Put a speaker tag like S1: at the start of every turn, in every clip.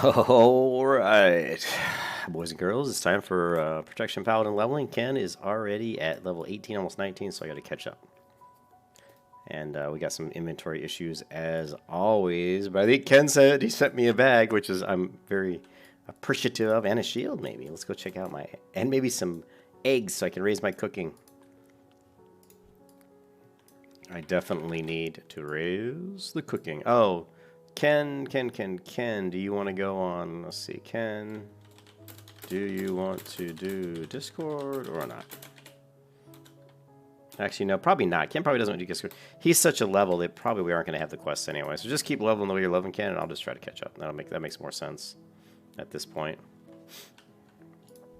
S1: All right, boys and girls, it's time for Protection Paladin leveling. Ken is already at level 18, almost 19, so I got to catch up. And we got some inventory issues as always. But I think Ken said he sent me a bag, which is I'm very appreciative of, and a shield maybe. Let's go check out my, and maybe some eggs so I can raise my cooking. I definitely need to raise the cooking. Oh, Ken, do you want to go on? Let's see, Ken, do you want to do Discord or not? Actually, no, probably not. Ken probably doesn't want to do Discord. He's such a level that probably we aren't going to have the quests anyway. So just keep leveling the way you're leveling, Ken, and I'll just try to catch up. That makes more sense at this point.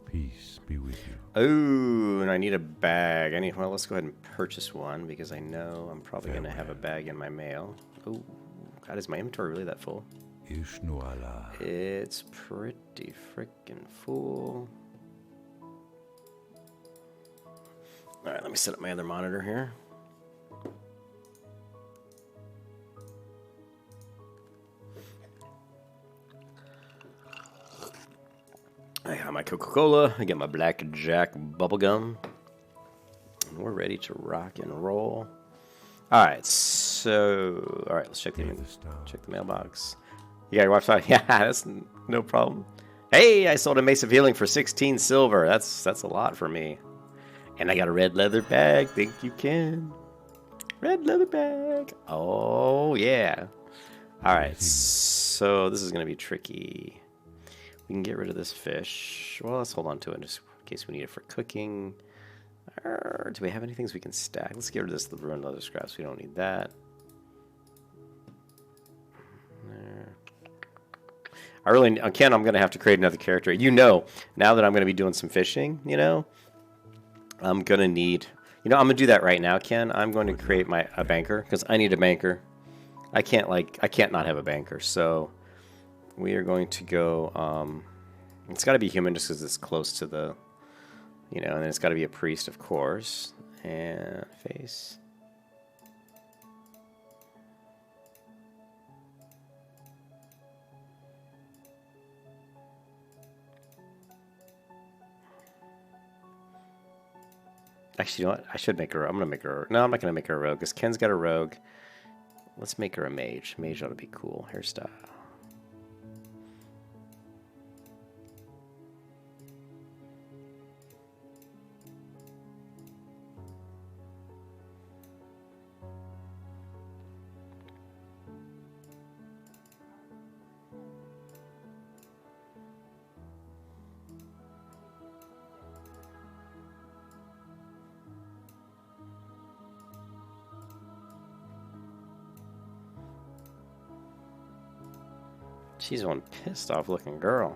S2: Peace be with you.
S1: Oh, and I need a bag. Well, let's go ahead and purchase one because I know I'm probably going to have a bag in my mail. Oh, God, is my inventory really that full?
S2: Ishnuala.
S1: It's pretty freaking full. All right, let me set up my other monitor here. I got my Coca-Cola. I got my Black Jack bubblegum. And we're ready to rock and roll. All right, so let's check the mailbox. You got your Wi-Fi? Yeah, that's no problem. Hey, I sold a Mace of Healing for 16 silver. That's a lot for me. And I got a red leather bag. Think you can. Red leather bag. Oh, yeah. All right, so this is going to be tricky. We can get rid of this fish. Well, let's hold on to it just in case we need it for cooking. Do we have any things we can stack? Let's get rid of this ruined leather scraps. We don't need that. There. Ken, I'm going to have to create another character. Now that I'm going to be doing some fishing, I'm going to need... I'm going to do that right now, Ken. I'm going to create a banker because I need a banker. I can't not have a banker. So we are going to go... it's got to be human just because it's close to the... and then it's got to be a priest, of course. And face... Actually, you know what? I should make her... I'm going to make her... No, I'm not going to make her a rogue, because Ken's got a rogue. Let's make her a mage. Mage ought to be cool. Hairstyle. She's one pissed off looking girl.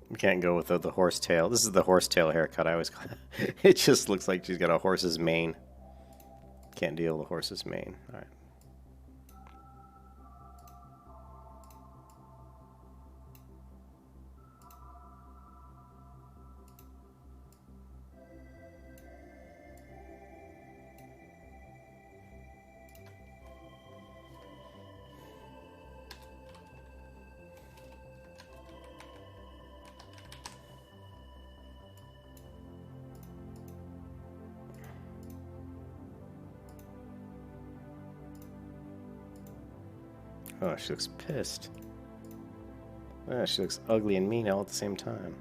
S1: We can't go with the horse tail. This is the horse tail haircut. I always it just looks like she's got a horse's mane. Can't deal with the horse's mane. All right. Oh, she looks pissed. Oh, she looks ugly and mean all at the same time.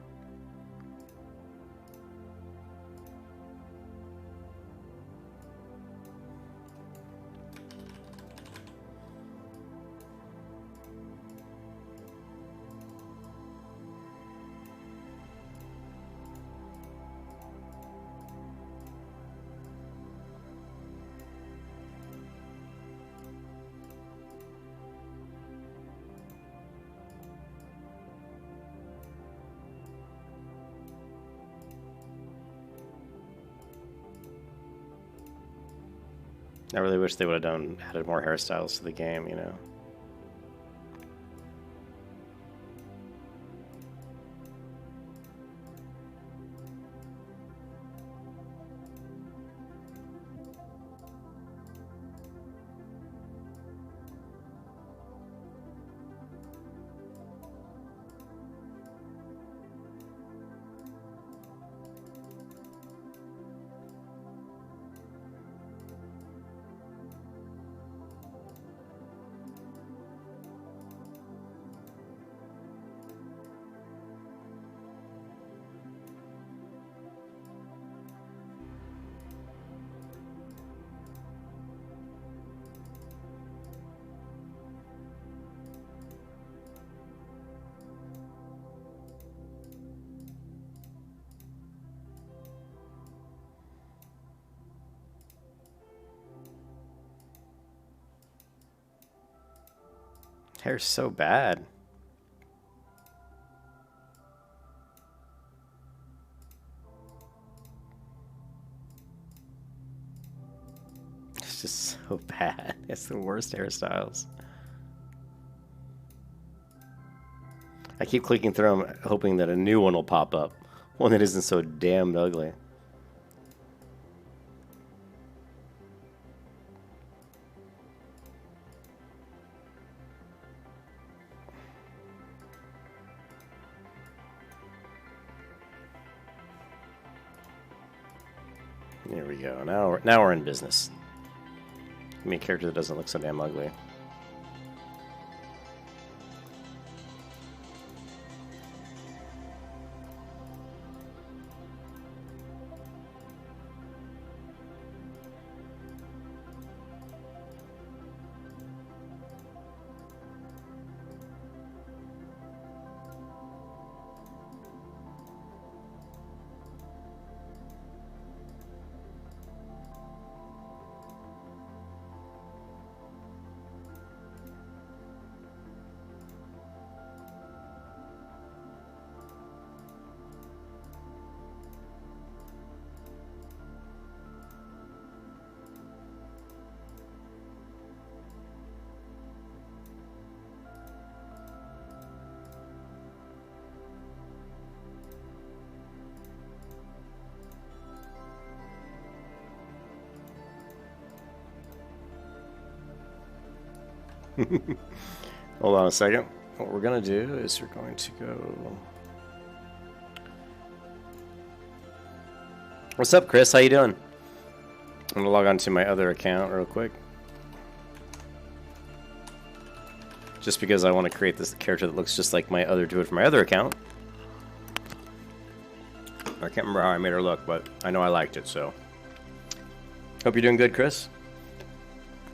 S1: I really wish they would have added more hairstyles to the game, you know. Hair's so bad. It's just so bad. It's the worst hairstyles. I keep clicking through them, hoping that a new one will pop up. One that isn't so damn ugly. There we go. Now we're in business. Give me a character that doesn't look so damn ugly. Hold on a second. What we're gonna do is we're going to go. What's up, Chris? How you doing? I'm gonna log on to my other account real quick. Just because I want to create this character that looks just like my other dude from my other account. I can't remember how I made her look, but I know I liked it, so. Hope you're doing good, Chris.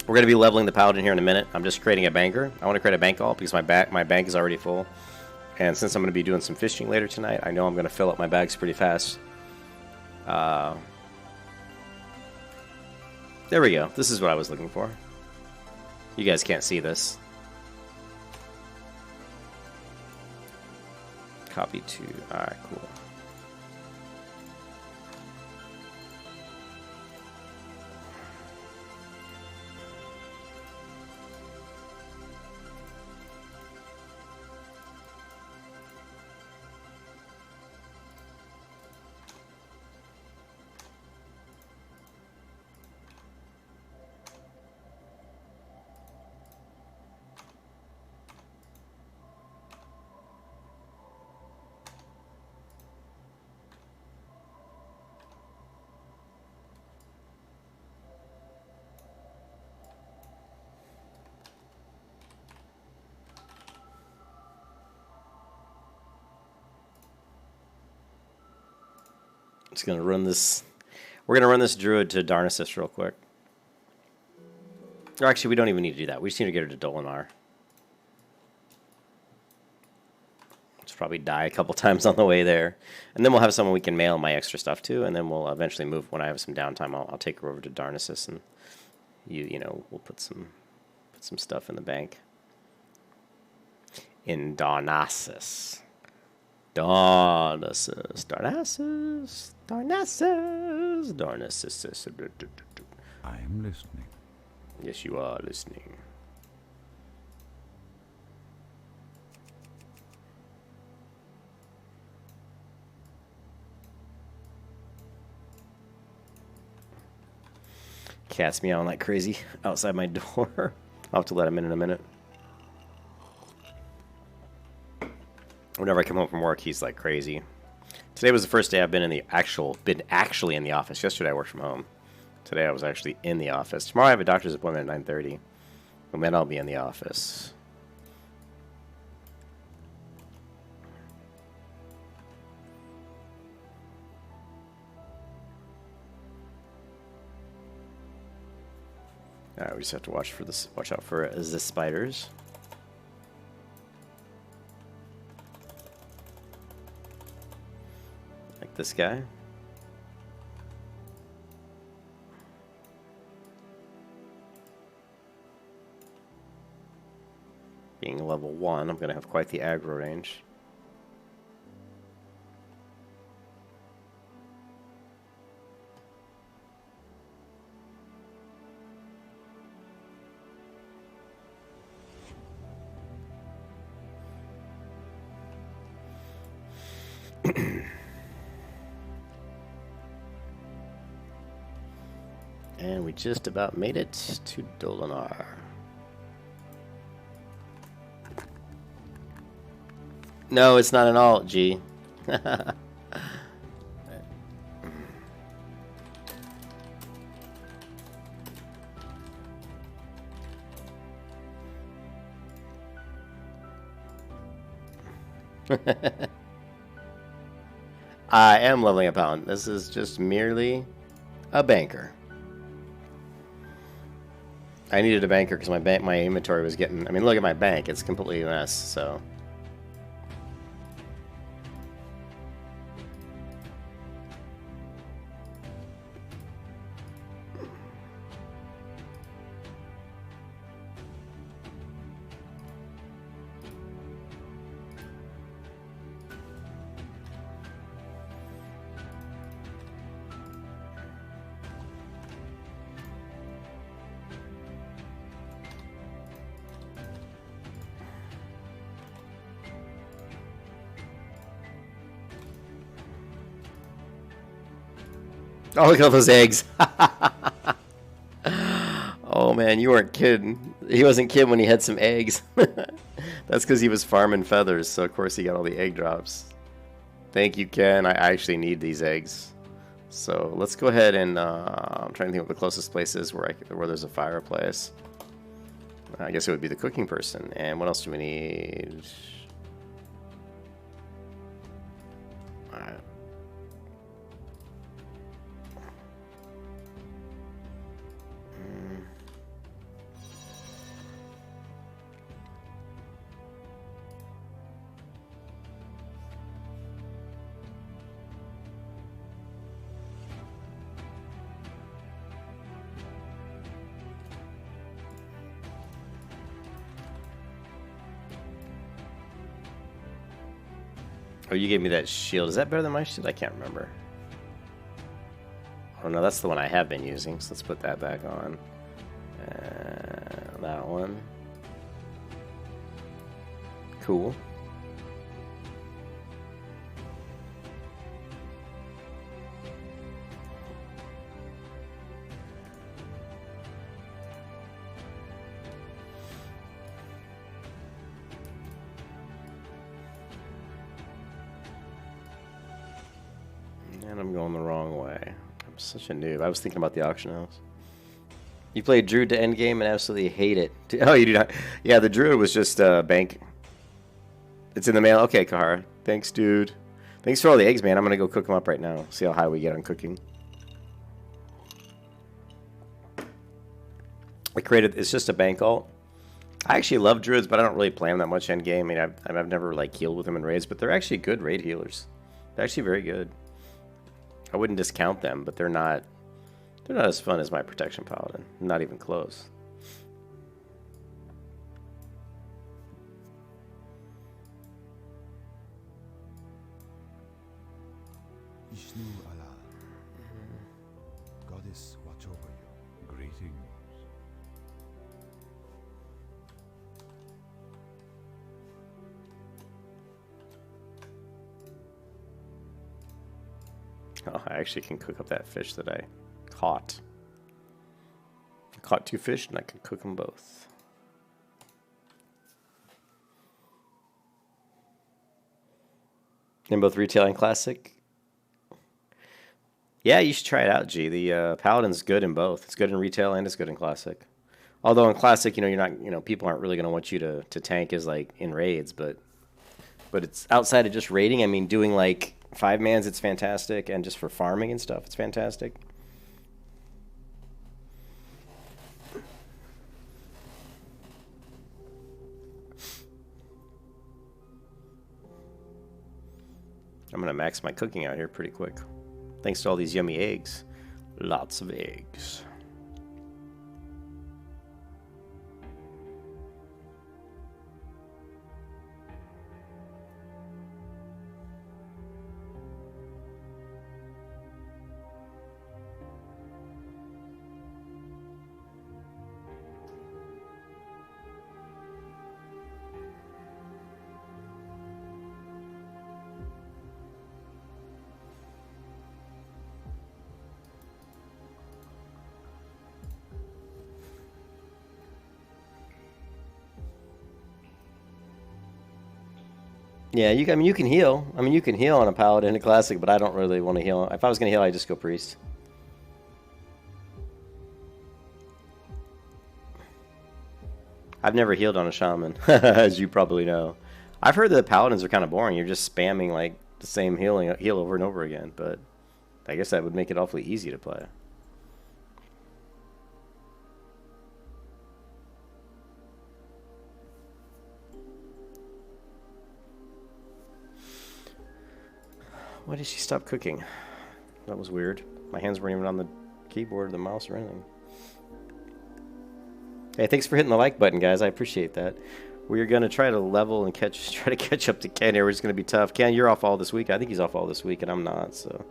S1: We're going to be leveling the Paladin here in a minute. I'm just creating a banker. I want to create a bank alt because my bank is already full. And since I'm going to be doing some fishing later tonight, I know I'm going to fill up my bags pretty fast. There we go. This is what I was looking for. You guys can't see this. Copy to... Alright, cool. Just gonna run this. We're gonna run this druid to Darnassus real quick. Or actually, we don't even need to do that. We just need to get her to Dolinar. Let's probably die a couple times on the way there, and then we'll have someone we can mail my extra stuff to, and then we'll eventually move. When I have some downtime, I'll take her over to Darnassus, and you know we'll put some stuff in the bank. In Darnassus. Darnassus.
S2: I am listening.
S1: Yes, you are listening. Cat's meowing like crazy outside my door. I'll have to let him in a minute. Whenever I come home from work, he's like crazy. Today was the first day I've been actually in the office. Yesterday I worked from home. Today I was actually in the office. Tomorrow I have a doctor's appointment at 9:30. And then I'll be in the office. Alright, we just have to watch out for the spiders. Like this guy. Being level 1, I'm going to have quite the aggro range. And we just about made it to Dolinar. No, it's not an alt, G. I am leveling up Paladin. This is just merely a banker. I needed a banker because my inventory was getting... I mean, look at my bank. It's completely a mess, so... Oh, look at all those eggs. Oh, man, you weren't kidding. He wasn't kidding when he had some eggs. That's because he was farming feathers, so of course he got all the egg drops. Thank you, Ken. I actually need these eggs. So let's go ahead and... I'm trying to think what the closest place is where there's a fireplace. I guess it would be the cooking person. And what else do we need? Alright. Oh, you gave me that shield. Is that better than my shield? I can't remember. Oh, no, that's the one I have been using, so let's put that back on. That one. Cool. And I'm going the wrong way. I'm such a noob. I was thinking about the auction house. You played Druid to endgame and absolutely hate it. Oh, you do not? Yeah, the Druid was just bank. It's in the mail. Okay, Kahara. Thanks, dude. Thanks for all the eggs, man. I'm going to go cook them up right now. See how high we get on cooking. It's just a bank alt. I actually love Druids, but I don't really play them that much endgame. I mean, I've never like healed with them in raids, but they're actually good raid healers. They're actually very good. I wouldn't discount them, but they're not as fun as my protection paladin. Not even close.
S2: Ishnu Allah. Goddess, watch over you. Greetings.
S1: Oh, I actually can cook up that fish that I caught. I caught 2 fish and I can cook them both. In both retail and classic? Yeah, you should try it out, G. The Paladin's good in both. It's good in retail and it's good in classic. Although in classic, you're not, people aren't really going to want you to tank as like in raids, but it's outside of just raiding. I mean, doing like 5-mans, it's fantastic, and just for farming and stuff, it's fantastic. I'm going to max my cooking out here pretty quick. Thanks to all these yummy eggs. Lots of eggs. Yeah, I mean, you can heal. I mean, you can heal on a Paladin in a classic, but I don't really want to heal. If I was going to heal, I'd just go priest. I've never healed on a shaman, as you probably know. I've heard that Paladins are kind of boring. You're just spamming like the same heal over and over again, but I guess that would make it awfully easy to play. Why did she stop cooking? That was weird. My hands weren't even on the keyboard or the mouse or anything. Hey, thanks for hitting the like button, guys. I appreciate that. We're going to try to level and try to catch up to Ken here, which is going to be tough. Ken, you're off all this week. I think he's off all this week, and I'm not, so.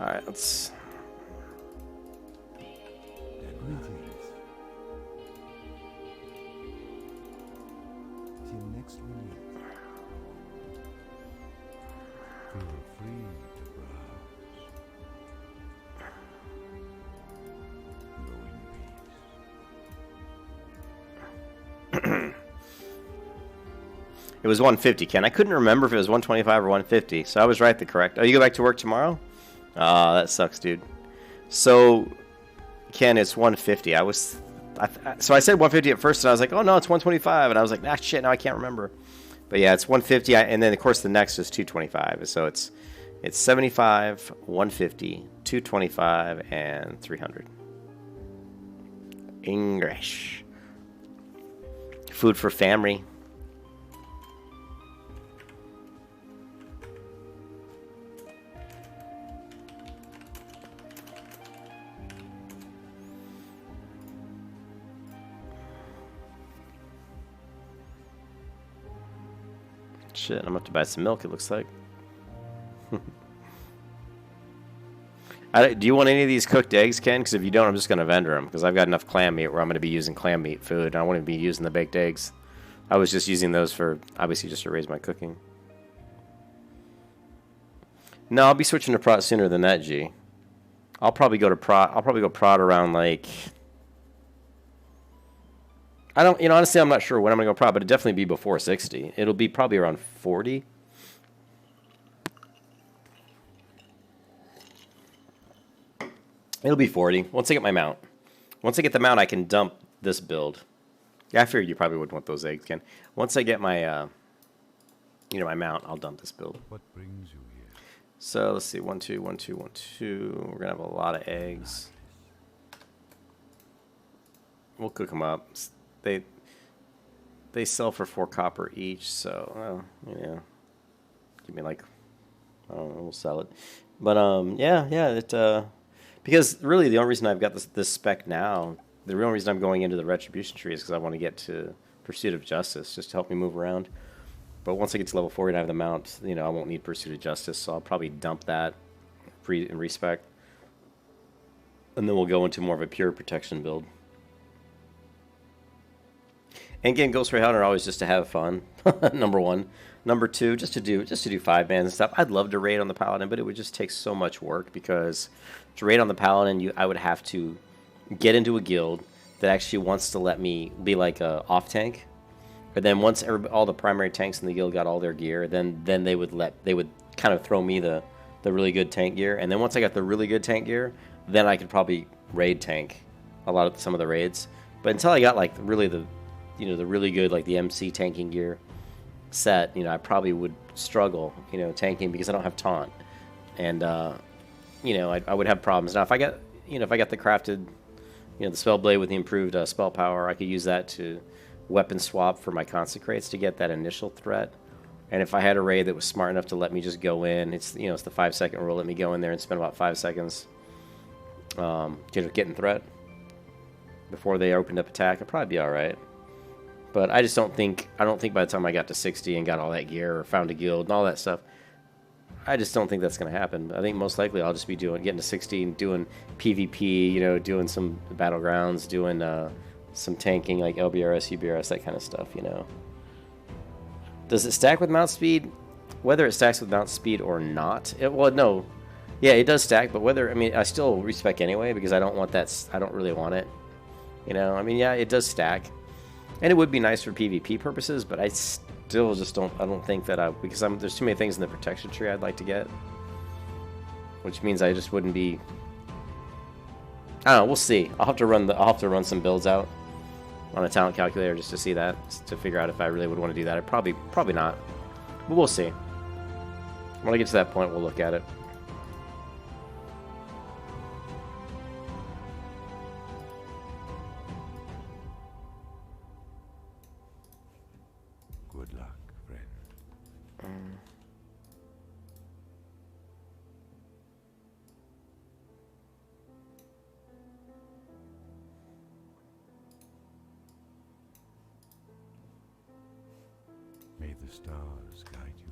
S1: All right, let's...
S2: Greetings. Till next we meet. Feel free to browse. Go in peace.
S1: It was 150, Ken. I couldn't remember if it was 125 or 150, so I was right. The correct. Oh, you go back to work tomorrow? Ah, that sucks, dude. So, Ken, it's 150. So I said 150 at first, and I was like, oh no, it's 125, and I was like, ah, shit, now I can't remember. But yeah, it's 150, and then of course the next is 225. So it's 75, 150, 225, and 300. English. Food for family. Shit, I'm gonna have to buy some milk, it looks like. Do you want any of these cooked eggs, Ken? Because if you don't, I'm just gonna vendor them, because I've got enough clam meat where I'm gonna be using clam meat food. I wouldn't be using the baked eggs. I was just using those for, obviously, just to raise my cooking. No, I'll be switching to prot sooner than that, G. I'll probably go prot around, like... I don't, honestly, I'm not sure when I'm going to go prot, but it'll definitely be before 60. It'll be probably around 40. It'll be 40. Once I get my mount. Once I get the mount, I can dump this build. Yeah, I figured you probably wouldn't want those eggs, Ken. Once I get my, my mount, I'll dump this build.
S2: What brings you here?
S1: So, let's see. 1, 2, 1, 2, 1, 2. We're going to have a lot of eggs. We'll cook them up. They sell for 4 copper each, so, well, give me like, I don't know, we'll sell it. But, because really the only reason I've got this spec now, the real reason I'm going into the Retribution tree is because I want to get to Pursuit of Justice, just to help me move around. But once I get to level 40 and I have the mount, I won't need Pursuit of Justice, so I'll probably dump that in respec. And then we'll go into more of a pure protection build. And again, Ghost Ray Hunter always just to have fun. Number one. Number two, just to do 5-man and stuff. I'd love to raid on the Paladin, but it would just take so much work because to raid on the Paladin, I would have to get into a guild that actually wants to let me be like a off tank. But then once all the primary tanks in the guild got all their gear, then they would kind of throw me the really good tank gear. And then once I got the really good tank gear, then I could probably raid tank some of the raids. But until I got like really the really good like the MC tanking gear set, I probably would struggle, tanking because I don't have taunt, and I would have problems. Now if I got the crafted, the spell blade with the improved spell power, I could use that to weapon swap for my consecrates to get that initial threat. And if I had a raid that was smart enough to let me just go in, it's the 5-second rule. Let me go in there and spend about 5 seconds, getting threat before they opened up attack. I'd probably be all right. But I just don't think by the time I got to 60 and got all that gear or found a guild and all that stuff, I just don't think that's going to happen. I think most likely I'll just be getting to 60 and doing PvP, doing some battlegrounds, doing some tanking like LBRS, UBRS, that kind of stuff, Does it stack with mount speed? Whether it stacks with mount speed or not, no. Yeah, it does stack, but I still respec anyway because I don't want that. I don't really want it. Yeah, it does stack. And it would be nice for PvP purposes, but I still just don't. I don't think that because there's too many things in the protection tree I'd like to get, which means I just wouldn't be. I don't know. We'll see. I'll have to run some builds out on a talent calculator just to see that, just to figure out if I really would want to do that. Probably not, but we'll see. When I get to that point, we'll look at it.
S2: Good luck, friend. May the stars guide you.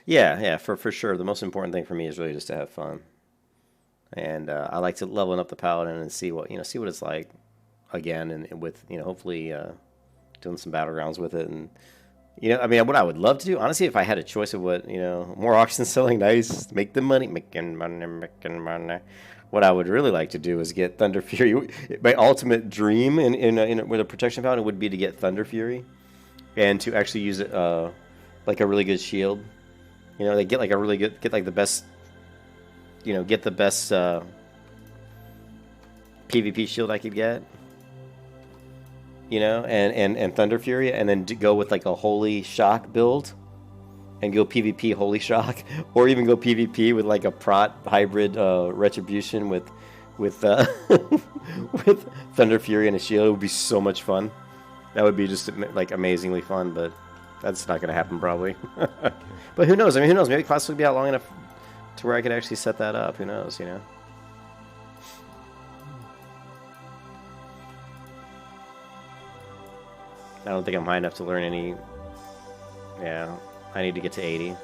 S1: Yeah, for sure. The most important thing for me is really just to have fun, and I like to leveling up the Paladin and see what it's like again, and with hopefully doing some battlegrounds with it, and what I would love to do, honestly, if I had a choice of what more auctions selling nice, making money. What I would really like to do is get Thunder Fury. My ultimate dream with a protection Paladin would be to get Thunder Fury, and to actually use it like a really good shield. They get like the best, get the best PvP shield I could get, and Thunder Fury, and then go with like a Holy Shock build, and go PvP Holy Shock, or even go PvP with like a Prot hybrid Retribution with with Thunder Fury and a shield. It would be so much fun. That would be just like amazingly fun, but that's not going to happen probably. But who knows? Who knows? Maybe class will be out long enough to where I could actually set that up. Who knows? I don't think I'm high enough to learn any. Yeah, I need to get to 80.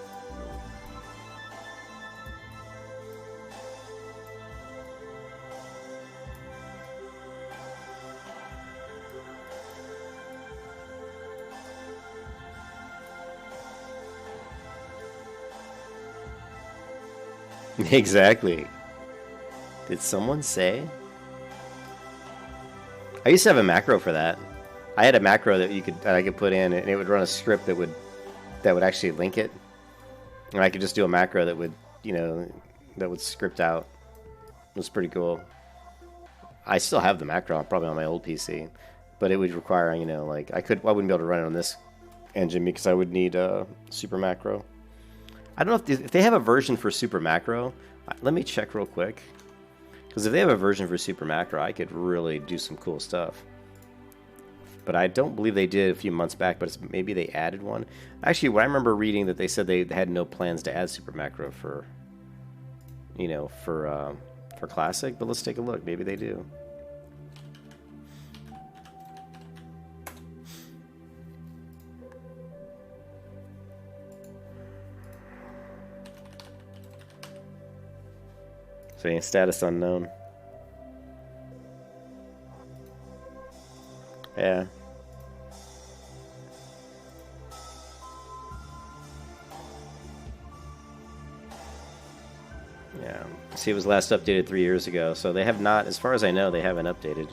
S1: Exactly. Did someone say? I used to have a macro for that. I had a macro that I could put in, and it would run a script that would actually link it, and I could just do a macro that would script out. It was pretty cool. I still have the macro probably on my old PC, but it would require I wouldn't be able to run it on this engine because I would need a super macro. I don't know if they have a version for super macro. Let me check real quick, because if they have a version for super macro, I could really do some cool stuff. But I don't believe they did a few months back, but maybe they added one. Actually, what I remember reading that they said they had no plans to add super macro for classic, but let's take a look. Maybe they do. See, status unknown. Yeah. Yeah. See, it was last updated 3 years ago, so they have not, as far as I know, they haven't updated.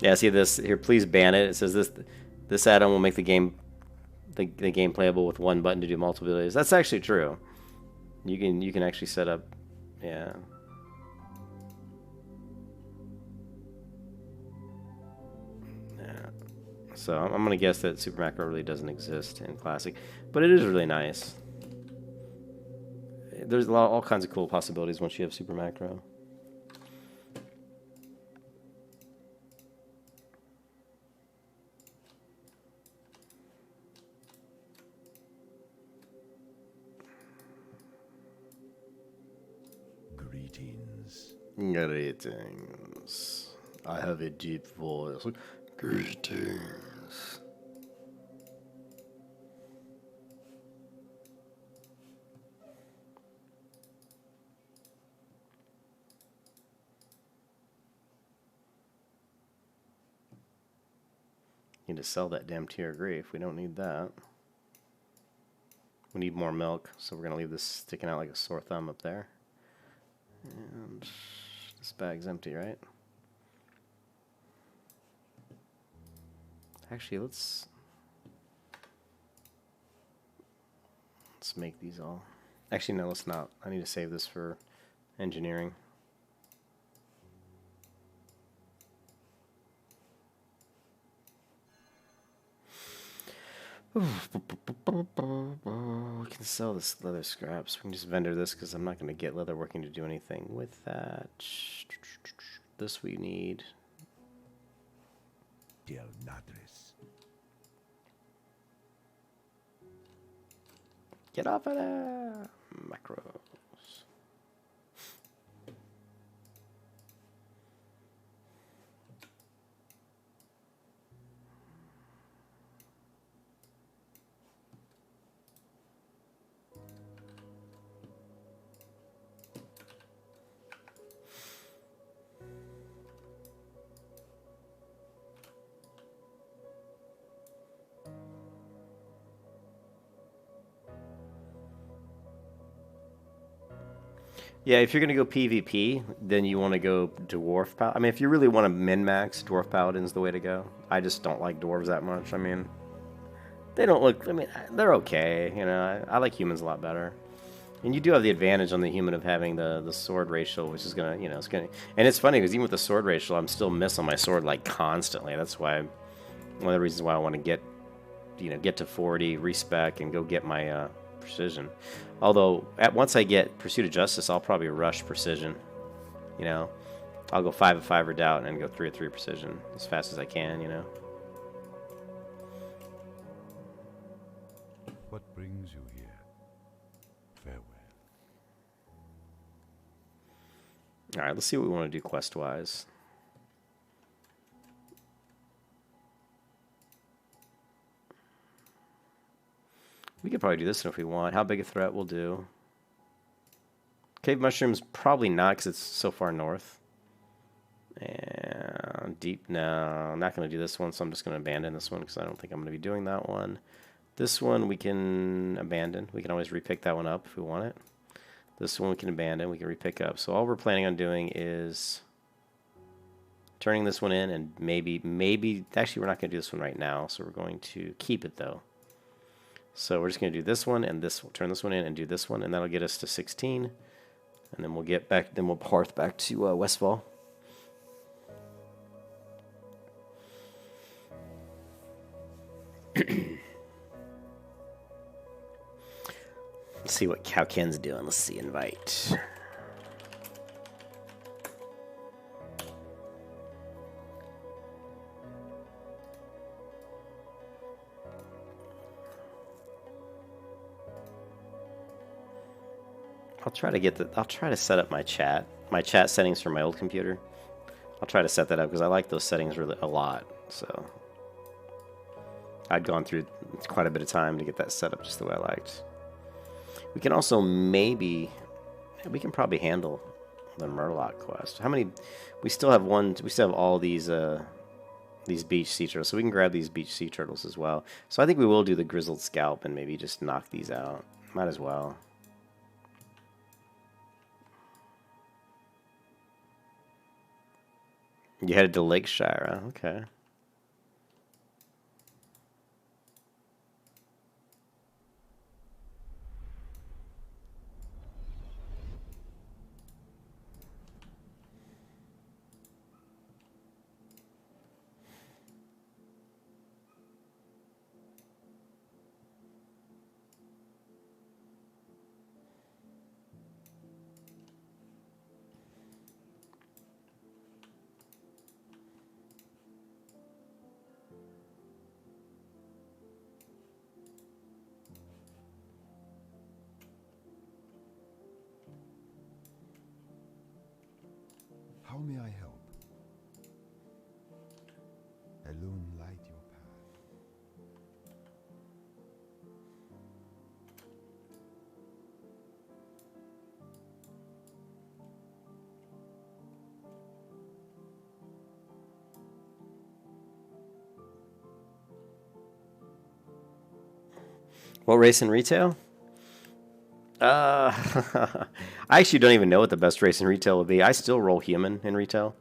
S1: Yeah, see this here. Please ban it. It says this add-on will make the game playable with one button to do multiple abilities. That's actually true. You can actually set up, yeah. Yeah. So I'm gonna guess that super macro really doesn't exist in classic, but it is really nice. There's all kinds of cool possibilities once you have super macro. Greetings. I have a deep voice. Greetings. Need to sell that damn tear of grief. We don't need that. We need more milk, so we're gonna leave this sticking out like a sore thumb up there. And this bag's empty, right? Actually, let's make these all. Actually, no, let's not. I need to save this for engineering. We can sell this leather scraps. We can just vendor this because I'm not going to get leather working to do anything with that. This we need.
S2: Del Nadres.
S1: Get off of there! Macros. Yeah, if you're going to go PvP, then you want to go Dwarf Paladin. I mean, if you really want to min-max, Dwarf Paladin's the way to go. I just don't like dwarves that much. I mean, they don't look... I mean, they're okay. You know, I like humans a lot better. And you do have the advantage on the human of having the sword racial, which is going to, you know, it's going to... And it's funny, because even with the sword racial, I'm still miss on my sword, like, constantly. That's why... One of the reasons why I want to get, you know, get to 40, respec, and go get my... precision. Although once I get Pursuit of Justice, I'll probably rush precision. You know, I'll go 5 of 5 redoubt and go 3 of 3 precision as fast as I can. You know.
S2: What brings you here? Farewell.
S1: All right, let's see what we want to do quest wise. We could probably do this one if we want. How big a threat we'll do. Cave mushrooms, probably not because it's so far north. And deep, no, I'm not going to do this one, so I'm just going to abandon this one because I don't think I'm going to be doing that one. This one we can abandon. We can always repick that one up if we want it. This one we can abandon, we can repick up. So all we're planning on doing is turning this one in and maybe, actually we're not going to do this one right now, so we're going to keep it though. So we're just going to do this one and this. We'll turn this one in and do this one, and that'll get us to 16. And then we'll get back. Then we'll path back to Westfall. Let's see what how Ken's doing. Let's see. Invite. I'll try to set up my chat my chat settings from my old computer. I'll try to set that up because I like those settings really a lot. So I'd gone through quite a bit of time to get that set up just the way I liked. We can also we can probably handle the Murloc quest. How many? We still have one. We still have all these beach sea turtles, so we can grab these beach sea turtles as well. So I think we will do the grizzled scalp and maybe just knock these out. Might as well. You headed to Lake Shira, okay.
S2: How may I help? Alone light your path.
S1: What race in retail? I actually don't even know what the best race in retail would be. I still roll human in retail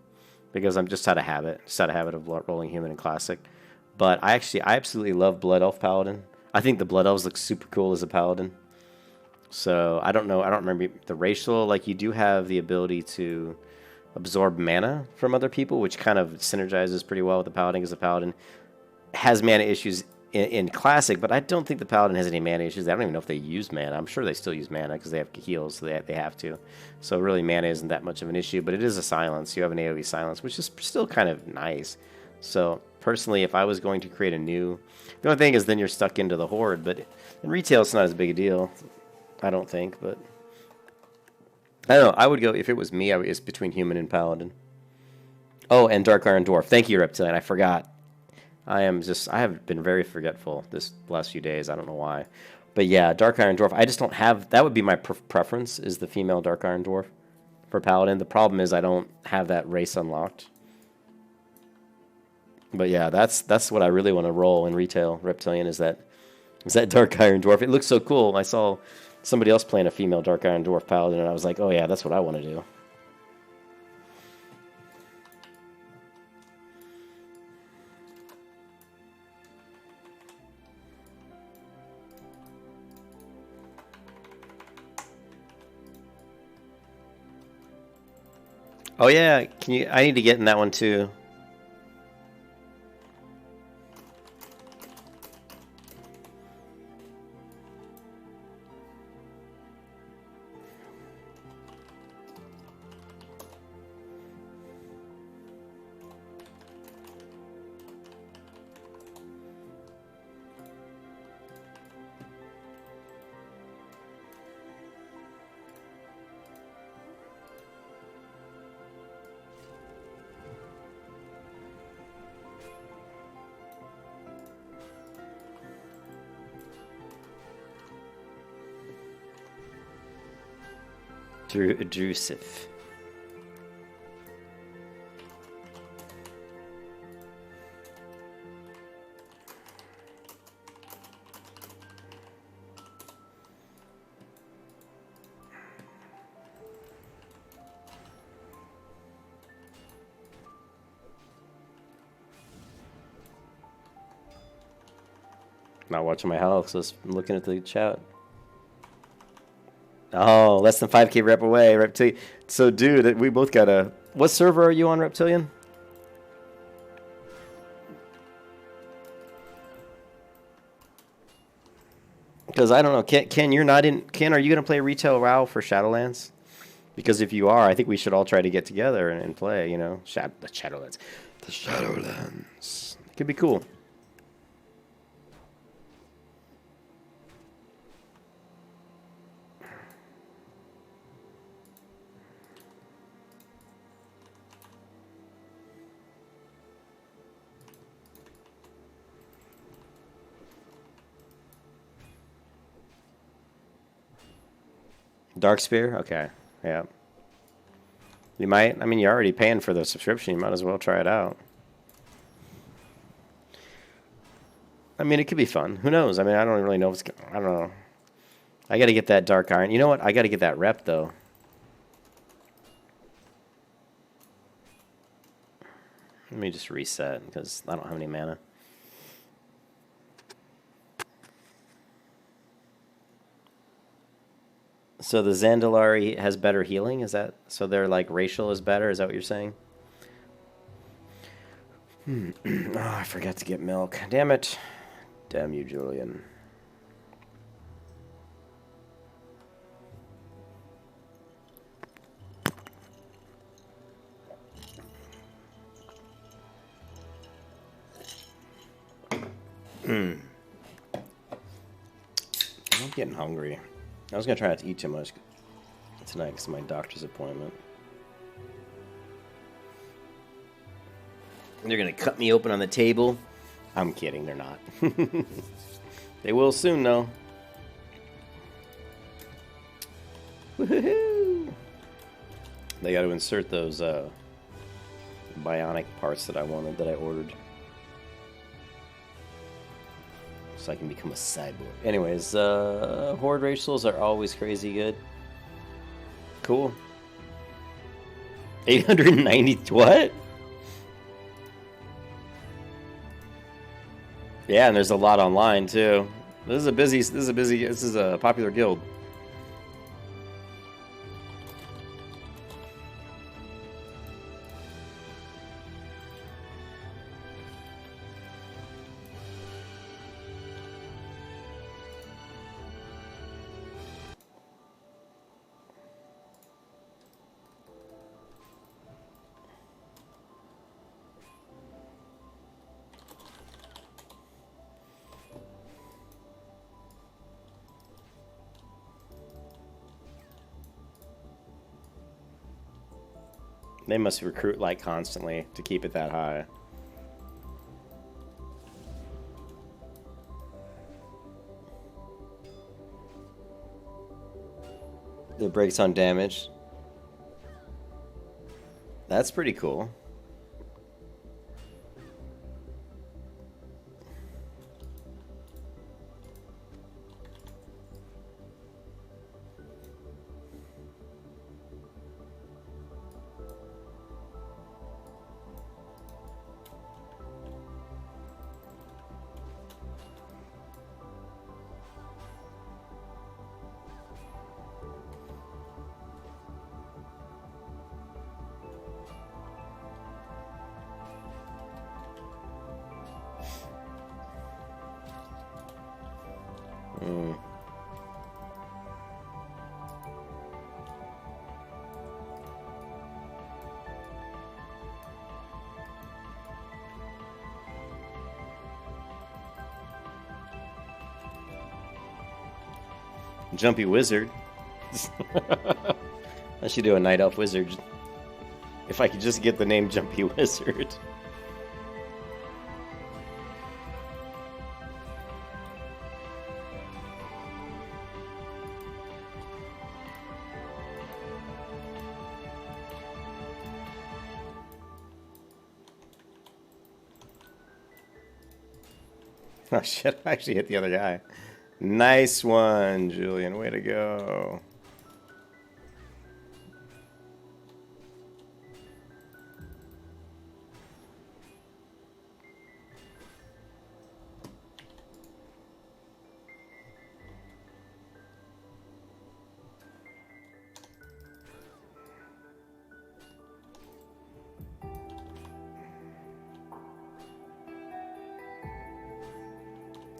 S1: because I'm just out of habit. Just out of habit of rolling human in classic. But I absolutely love Blood Elf Paladin. I think the Blood Elves look super cool as a Paladin. So I don't know. I don't remember the racial. Like you do have the ability to absorb mana from other people, which kind of synergizes pretty well with the Paladin because the Paladin has mana issues in Classic, but I don't think the Paladin has any mana issues. I don't even know if they use mana. I'm sure they still use mana because they have heals, so they have to. So really, mana isn't that much of an issue, but it is a silence. You have an AoE silence, which is still kind of nice. So personally, if I was going to create a new... The only thing is then you're stuck into the Horde, but in retail, it's not as big a deal. I don't think, but... I don't know. I would go, if it was me, it's between Human and Paladin. Oh, and Dark Iron Dwarf. Thank you, Reptilian. I forgot. I have been very forgetful this last few days. I don't know why. But yeah, Dark Iron Dwarf. I just don't have... That would be my preference, is the female Dark Iron Dwarf for Paladin. The problem is I don't have that race unlocked. But yeah, that's what I really want to roll in retail, Reptilian, is that Dark Iron Dwarf. It looks so cool. I saw somebody else playing a female Dark Iron Dwarf Paladin, and I was like, oh yeah, that's what I want to do. Oh yeah, I need to get in that one too. Drusif. Not watching my health, so I'm looking at the chat. Oh, less than 5k rep away, Reptilian. So, dude, we both got a... What server are you on, Reptilian? Because I don't know, Ken, you're not in... Ken, are you going to play Retail WoW for Shadowlands? Because if you are, I think we should all try to get together and play, you know, the Shadowlands. The Shadowlands. It could be cool. Dark Spear? Okay. Yeah. You might. I mean, you're already paying for the subscription. You might as well try it out. I mean, it could be fun. Who knows? I mean, I don't really know what's... I don't know. I got to get that Dark Iron. You know what? I got to get that rep, though. Let me just reset, because I don't have any mana. So the Zandalari has better healing? Is that... So their, like, racial is better? Is that what you're saying? Oh, I forgot to get milk. Damn it. Damn you, Julian. I'm getting hungry. I was going to try not to eat too much tonight because of my doctor's appointment. They're going to cut me open on the table. I'm kidding, they're not. They will soon, though. Woohoo! They got to insert those bionic parts that I wanted, that I ordered. So I can become a cyborg. Anyways, Horde racials are always crazy good. Cool. 890, what? Yeah, and there's a lot online too. This is a popular guild. They must recruit like constantly to keep it that high. It breaks on damage. That's pretty cool. Jumpy Wizard. I should do a Night Elf Wizard. If I could just get the name Jumpy Wizard. Oh shit, I actually hit the other guy. Nice one, Julian. Way to go.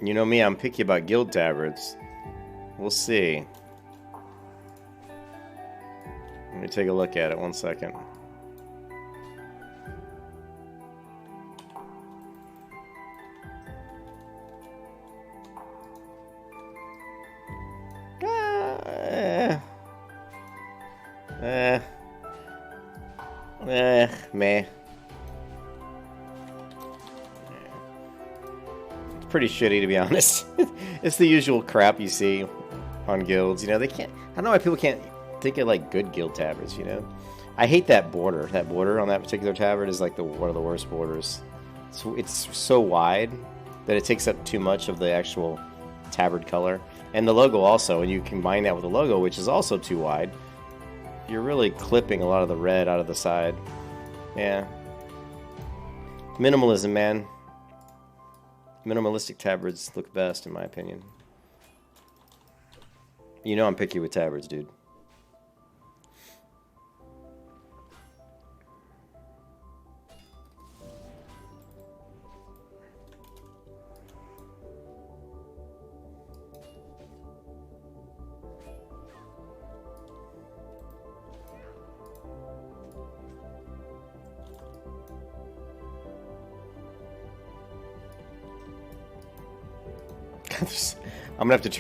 S1: You know me, I'm picky about guild tabards. We'll see. Let me take a look at it 1 second. Meh. Pretty shitty, to be honest. It's the usual crap you see on guilds. You know, they can't. don't know why people can't think of like good guild tabards, you know? I hate that border. That border on that particular tabard is like one of the worst borders. It's so wide that it takes up too much of the actual tabard color. And the logo also, and you combine that with the logo, which is also too wide, you're really clipping a lot of the red out of the side. Yeah. Minimalism, man. Minimalistic tabards look best, in my opinion. You know I'm picky with tabards, dude. I'm gonna have to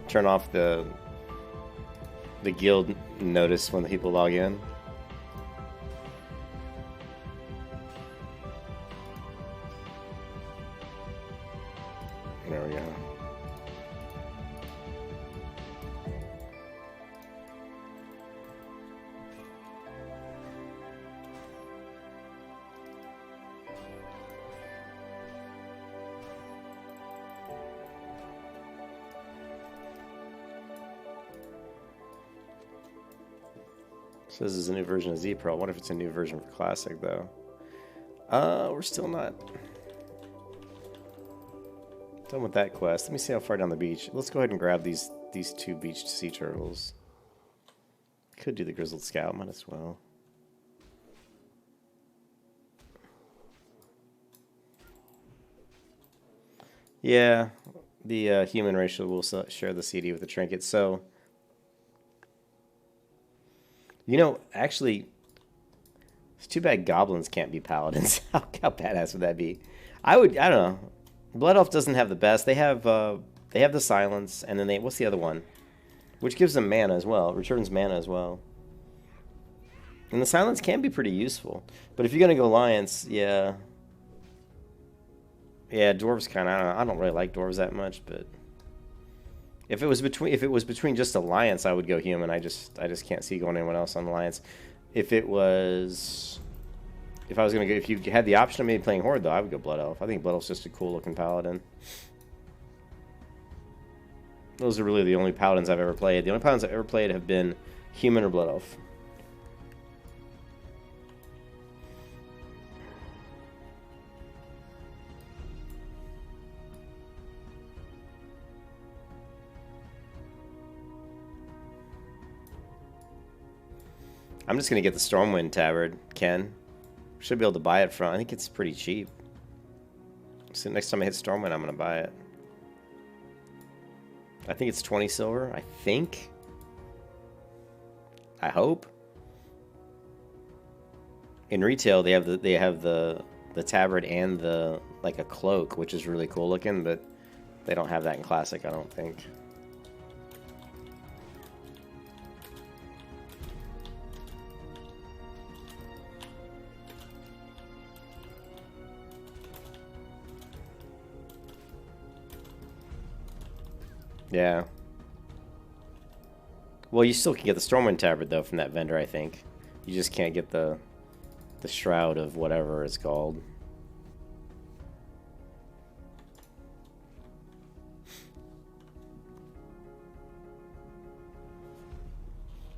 S1: turn off the guild notice when the people log in. There we go. So this is a new version of Z Pro. I wonder if it's a new version for Classic, though. We're still not done with that quest. Let me see how far down the beach. Let's go ahead and grab these two beached sea turtles. Could do the Grizzled Scout, might as well. Yeah, the human racial will share the CD with the trinket, so... You know, actually, it's too bad goblins can't be paladins. How badass would that be? I don't know. Blood Elf doesn't have the best. They have the silence, and then what's the other one? Which gives them mana as well. Returns mana as well. And the silence can be pretty useful. But if you're gonna go alliance, yeah. Yeah, dwarves kind of. I don't really like dwarves that much, but if it was between just alliance, I would go human. I just can't see going anyone else on alliance. If I was gonna go, if you had the option of maybe playing horde though, I would go blood elf. I think blood elf's just a cool looking paladin. Those are really the only paladins I've ever played. The only paladins I've ever played have been human or blood elf. I'm just going to get the Stormwind Tabard, Ken. Should be able to buy it from... I think it's pretty cheap. So next time I hit Stormwind, I'm going to buy it. I think it's 20 silver, I think. I hope. In retail, they have the tabard and the like a cloak, which is really cool looking, but they don't have that in Classic, I don't think. Yeah. Well, you still can get the Stormwind Tabard, though, from that vendor, I think. You just can't get the Shroud of whatever it's called.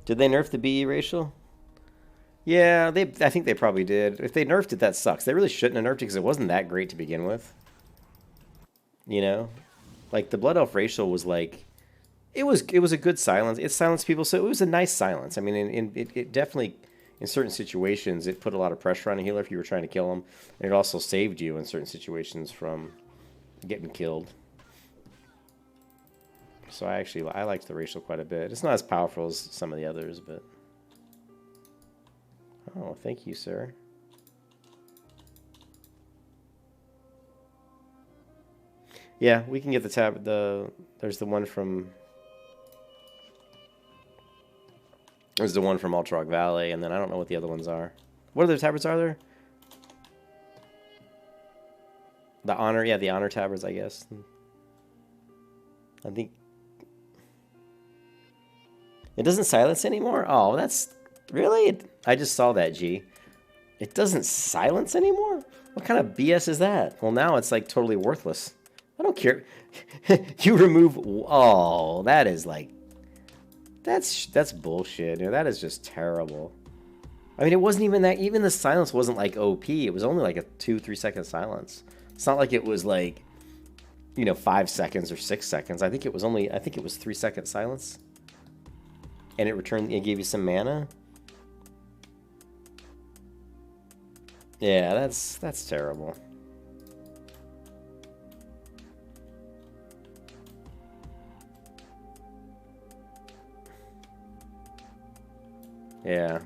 S1: Did they nerf the BE racial? Yeah, I think they probably did. If they nerfed it, that sucks. They really shouldn't have nerfed it because it wasn't that great to begin with. You know? Like, the Blood Elf racial was like... It was a good silence. It silenced people, so it was a nice silence. I mean, it definitely, in certain situations, it put a lot of pressure on a healer if you were trying to kill him. And it also saved you in certain situations from getting killed. So I liked the racial quite a bit. It's not as powerful as some of the others, but... Oh, thank you, sir. Yeah, we can get the tab. There's the one from. There's the one from Ultra Rock Valley, and then I don't know what the other ones are. What other tabards are there? The honor, yeah, the honor tabards, I guess. I think. It doesn't silence anymore? Oh, that's... Really? I just saw that, G. It doesn't silence anymore? What kind of BS is that? Well, now it's like totally worthless. I don't care. You remove... Oh, that is like... That's bullshit. That is just terrible. I mean, it wasn't even that... Even the silence wasn't like OP. It was only like a 2-3 second silence. It's not like it was like, 5 seconds or 6 seconds. I think it was 3 second silence. And it gave you some mana. Yeah, that's terrible. Yeah.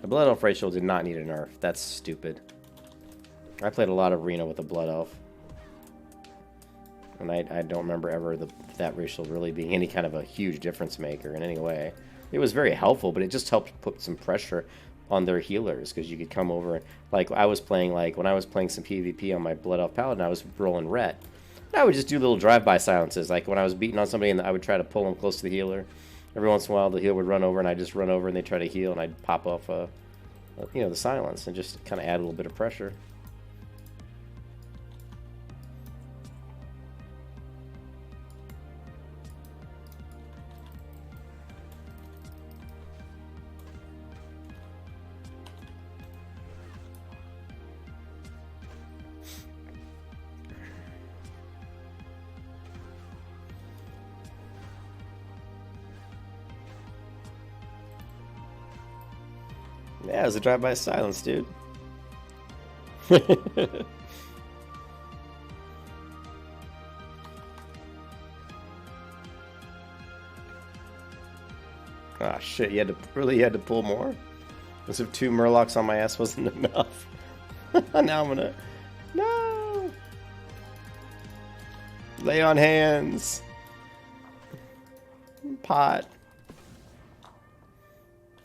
S1: The Blood Elf racial did not need a nerf. That's stupid. I played a lot of Arena with a Blood Elf. And I don't remember ever that racial really being any kind of a huge difference maker in any way. It was very helpful, but it just helped put some pressure on their healers, because you could come over and, like, when I was playing some PvP on my Blood Elf Paladin, I was rolling ret. I would just do little drive-by silences, like when I was beating on somebody and I would try to pull them close to the healer. Every once in a while the healer would run over and I'd just run over and they'd try to heal and I'd pop off the silence and just kind of add a little bit of pressure. Yeah, it was a drive-by silence, dude. Ah, shit, you had to pull more? Was it 2 Murlocs on my ass wasn't enough? Now I'm gonna... No! Lay on hands. Pot.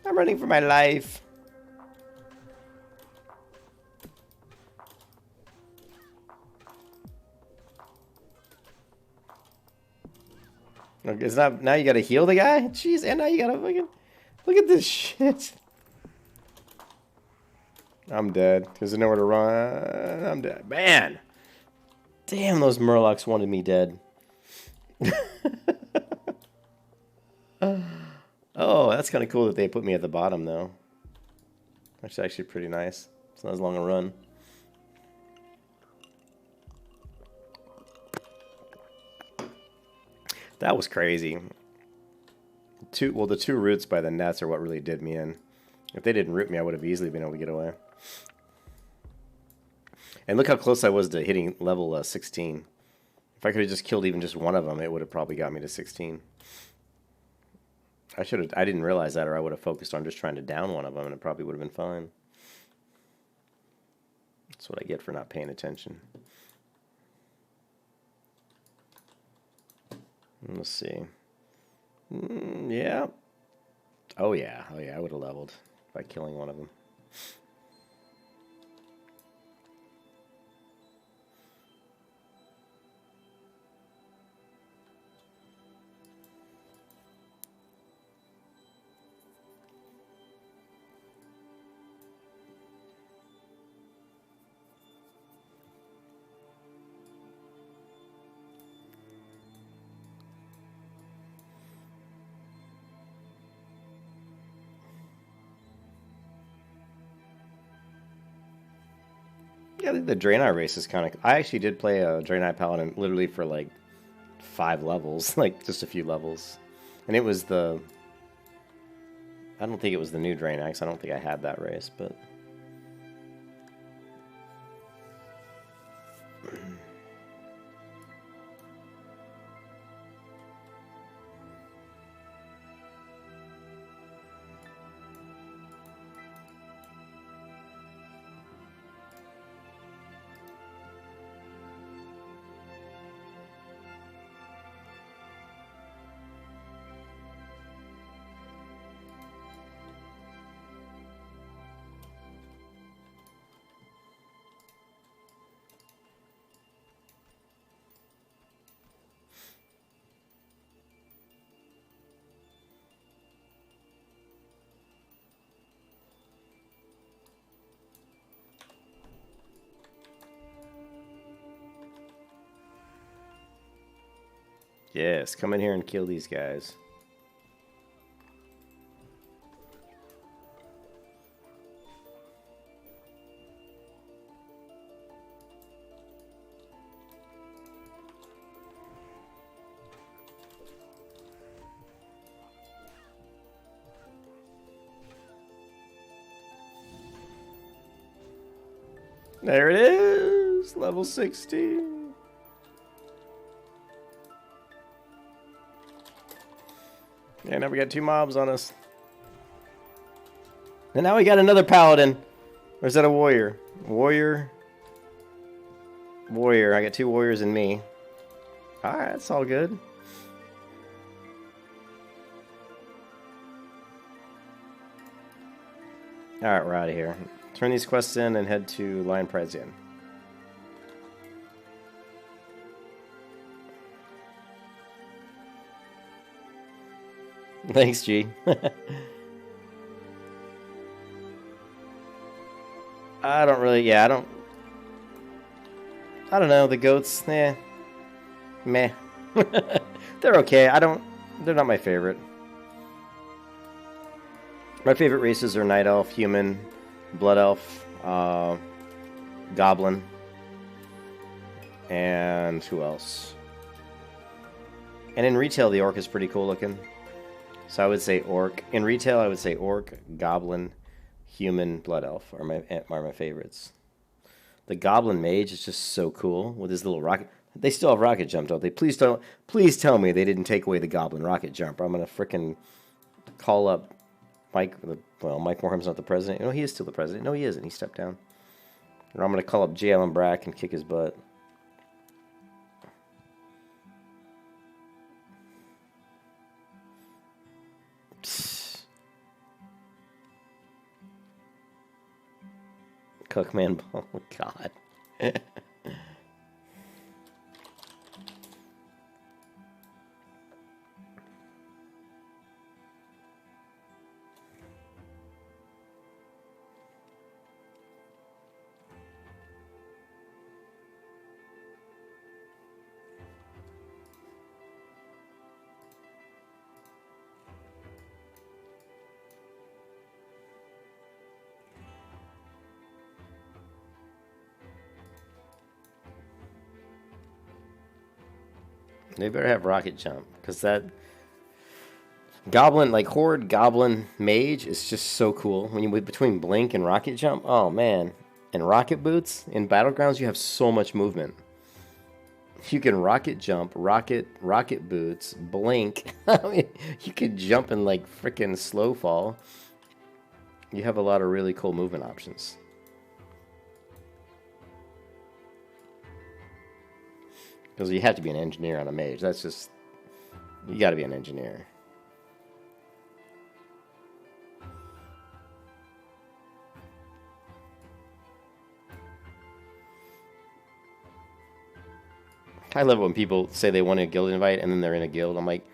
S1: I'm running for my life. It's not, now you gotta heal the guy? Jeez, and now you gotta fucking... Look at this shit. I'm dead. There's nowhere to run. I'm dead. Man! Damn, those Murlocs wanted me dead. Oh, that's kind of cool that they put me at the bottom, though. That's actually pretty nice. It's not as long a run. That was crazy. The 2 roots by the nets are what really did me in. If they didn't root me, I would have easily been able to get away. And look how close I was to hitting level 16. If I could have just killed even just one of them, it would have probably got me to 16. I didn't realize that, or I would have focused on just trying to down one of them, and it probably would have been fine. That's what I get for not paying attention. Let's see. Yeah. Oh yeah, I would have leveled by killing one of them. Yeah, I think the Draenei race is kind of... I actually did play a Draenei Paladin literally for like 5 levels, like just a few levels. And it was the... I don't think it was the new Draenei, because I don't think I had that race, but... Yes, come in here and kill these guys. There it is! Level 60. Yeah, now we got 2 mobs on us. And now we got another paladin. Or is that a warrior? Warrior. Warrior. I got 2 warriors and me. Alright, that's all good. Alright, we're out of here. Turn these quests in and head to Lion Pride's Inn. Thanks, G. I don't really, yeah, I don't know, the goats, meh. They're okay, they're not my favorite. My favorite races are Night Elf, Human, Blood Elf, Goblin, and who else? And in retail, the Orc is pretty cool looking. So I would say Orc. In retail, I would say Orc, Goblin, Human, Blood Elf are my favorites. The Goblin Mage is just so cool with his little rocket. They still have rocket jump, don't they? Please tell me they didn't take away the Goblin rocket jump. Or I'm gonna frickin' call up Mike. Well, Mike Morham's not the president. No, he is still the president. No, he isn't. He stepped down. Or I'm gonna call up J. Allen Brack and kick his butt. Cookman, oh God. They better have rocket jump, because that goblin, like Horde Goblin Mage, is just so cool. When you between blink and rocket jump, oh man, and rocket boots in battlegrounds, you have so much movement. You can rocket jump, rocket boots, blink. I mean, you could jump in like freaking slow fall. You have a lot of really cool movement options. Because you have to be an engineer on a mage. That's just... You gotta be an engineer. I love it when people say they want a guild invite and then they're in a guild. I'm like,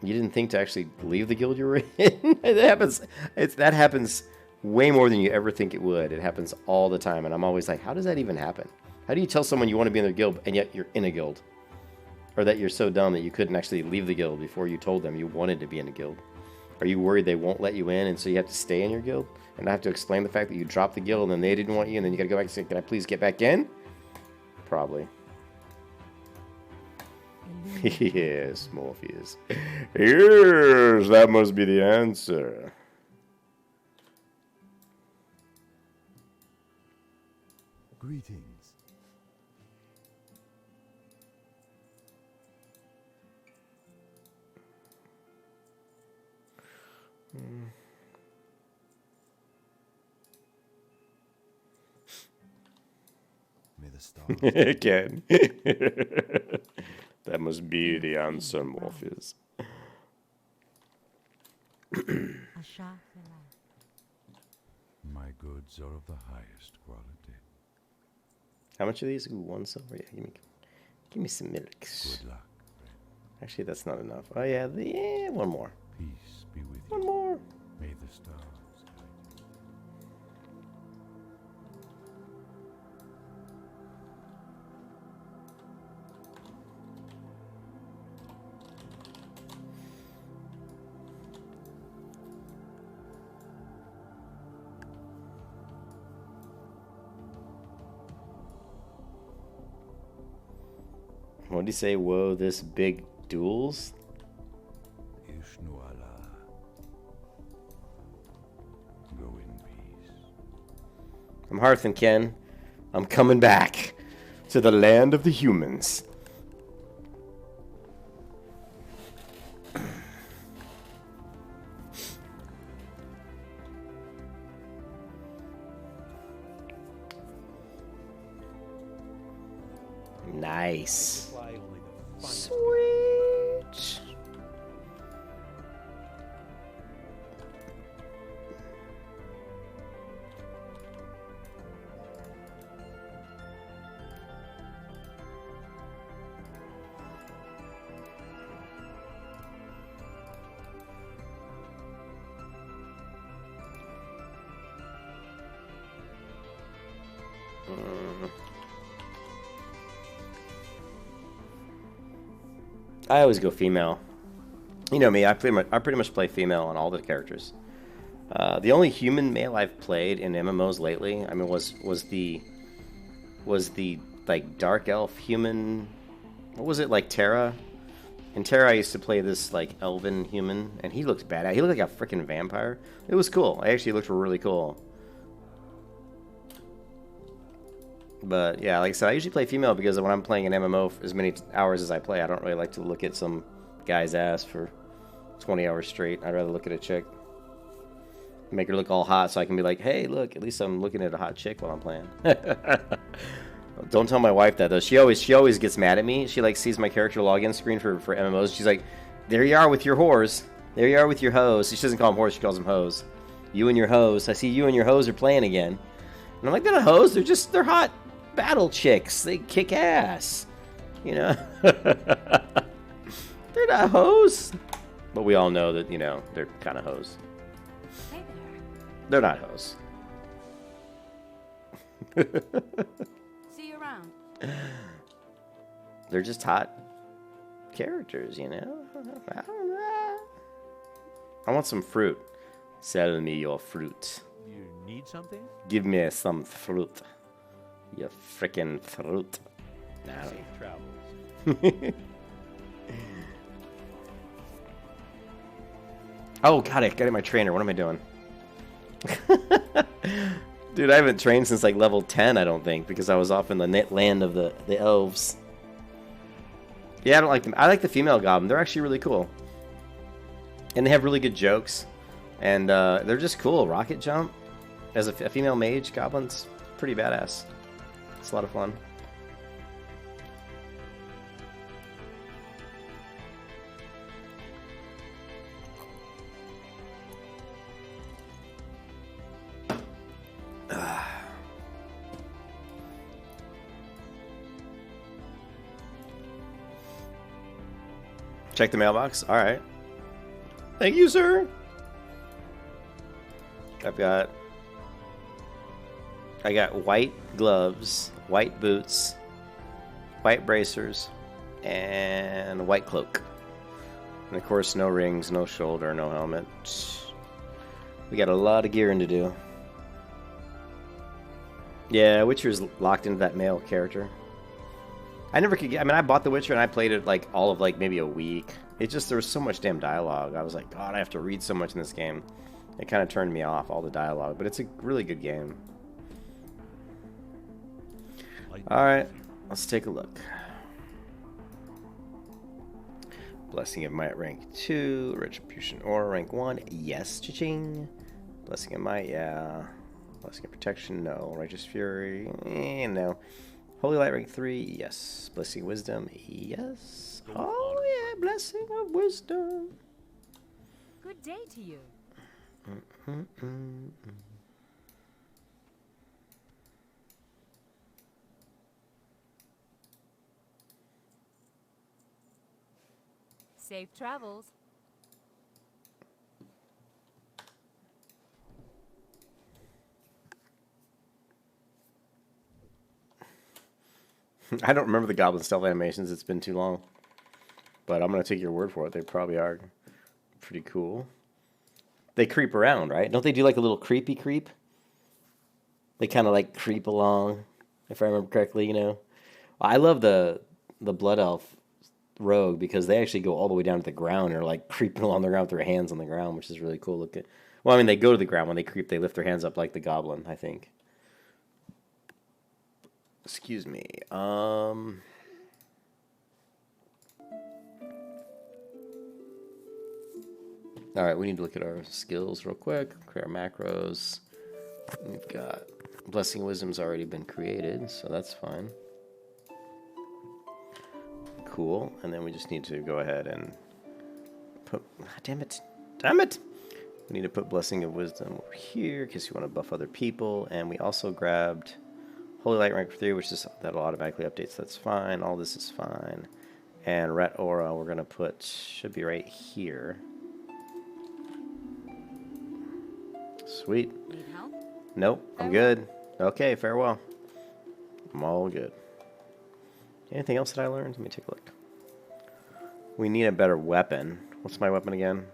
S1: you didn't think to actually leave the guild you were in? That happens way more than you ever think it would. It happens all the time. And I'm always like, how does that even happen? How do you tell someone you want to be in their guild and yet you're in a guild? Or that you're so dumb that you couldn't actually leave the guild before you told them you wanted to be in a guild? Are you worried they won't let you in and so you have to stay in your guild? And I have to explain the fact that you dropped the guild and then they didn't want you and then you got to go back and say, can I please get back in? Probably. Yes, Morpheus. Yes, that must be the answer.
S2: Greetings. May the stars.
S1: Again. That must be the answer, Morpheus.
S2: My goods are of the highest quality.
S1: How much are these? Ooh, 1 silver. Yeah, give me some milk.
S2: Good luck, friend.
S1: Actually, that's not enough. Oh yeah, one more.
S2: Peace be with you.
S1: One more.
S2: May the stars guide you.
S1: What did he say? Whoa, this big duels?
S2: Ishnuala. Go in peace.
S1: I'm Hearth and Ken. I'm coming back to the land of the humans. Nice. Sweet. I always go female. You know me, I pretty much play female on all the characters. The only human male I've played in MMOs lately, I mean, was the like dark elf human. What was it, like Terra? In Terra, I used to play this like elven human, and he looked badass. He looked like a freaking vampire. It was cool. It actually looked really cool. But yeah, like I said, I usually play female because when I'm playing an MMO for as many hours as I play, I don't really like to look at some guy's ass for 20 hours straight. I'd rather look at a chick. Make her look all hot so I can be like, hey, look, at least I'm looking at a hot chick while I'm playing. Don't tell my wife that, though. She always gets mad at me. She like sees my character login screen for MMOs. She's like, there you are with your whores. There you are with your hoes. She doesn't call them whores, she calls them hoes. You and your hoes. I see you and your hoes are playing again. And I'm like, they're not hoes, they're hot battle chicks. They kick ass. You know? They're not hoes. But we all know that, you know, they're kind of hoes.
S3: Hey there.
S1: They're not hoes.
S3: See you around.
S1: They're just hot characters, you know? I don't know. I want some fruit. Sell me your fruit.
S4: You need something?
S1: Give me some fruit. You frickin' fruit. Nah,
S4: Safe travels.
S1: oh, God, I got my trainer. What am I doing? Dude, I haven't trained since like level 10, I don't think, because I was off in the land of the elves. Yeah, I don't like them. I like the female goblin. They're actually really cool. And they have really good jokes. And they're just cool. Rocket jump as a female mage goblin's pretty badass. It's a lot of fun. Check the mailbox. All right. Thank you, sir. I got white gloves, white boots, white bracers, and white cloak. And of course, no rings, no shoulder, no helmet. We got a lot of gearing to do. Yeah, Witcher's locked into that male character. I never could get. I mean, I bought The Witcher and I played it like all of like maybe a week. It just, there was so much damn dialogue. I was like, God, I have to read so much in this game. It kind of turned me off, all the dialogue. But it's a really good game. All right, let's take a look. Blessing of Might rank 2, Retribution Aura rank 1. Yes, cha-ching. Blessing of Might, yeah. Blessing of Protection, no. Righteous Fury, no. Holy Light rank 3, yes. Blessing of Wisdom, yes. Oh yeah, Blessing of Wisdom.
S3: Good day to you. Safe travels.
S1: I don't remember the goblin stealth animations. It's been too long. But I'm going to take your word for it. They probably are pretty cool. They creep around, right? Don't they do like a little creepy creep? They kind of like creep along, if I remember correctly, you know. I love the the Blood Elf rogue because they actually go all the way down to the ground and are like creeping along the ground with their hands on the ground, which is really cool looking. Well, I mean, they go to the ground when they creep. They lift their hands up like the goblin, I think. Excuse me. All right, we need to look at our skills real quick. Create our macros. We've got Blessing of Wisdom's already been created, so that's fine. Cool. And then we just need to go ahead and put... Damn it. Damn it! We need to put Blessing of Wisdom over here in case you want to buff other people. And we also grabbed Holy Light rank 3, which is that'll automatically update, so that's fine. All this is fine. And Ret Aura we're going to put... should be right here. Sweet.
S3: Need help?
S1: Nope, I'm good. Okay, farewell. I'm all good. Anything else that I learned? Let me take a look. We need a better weapon. What's my weapon again?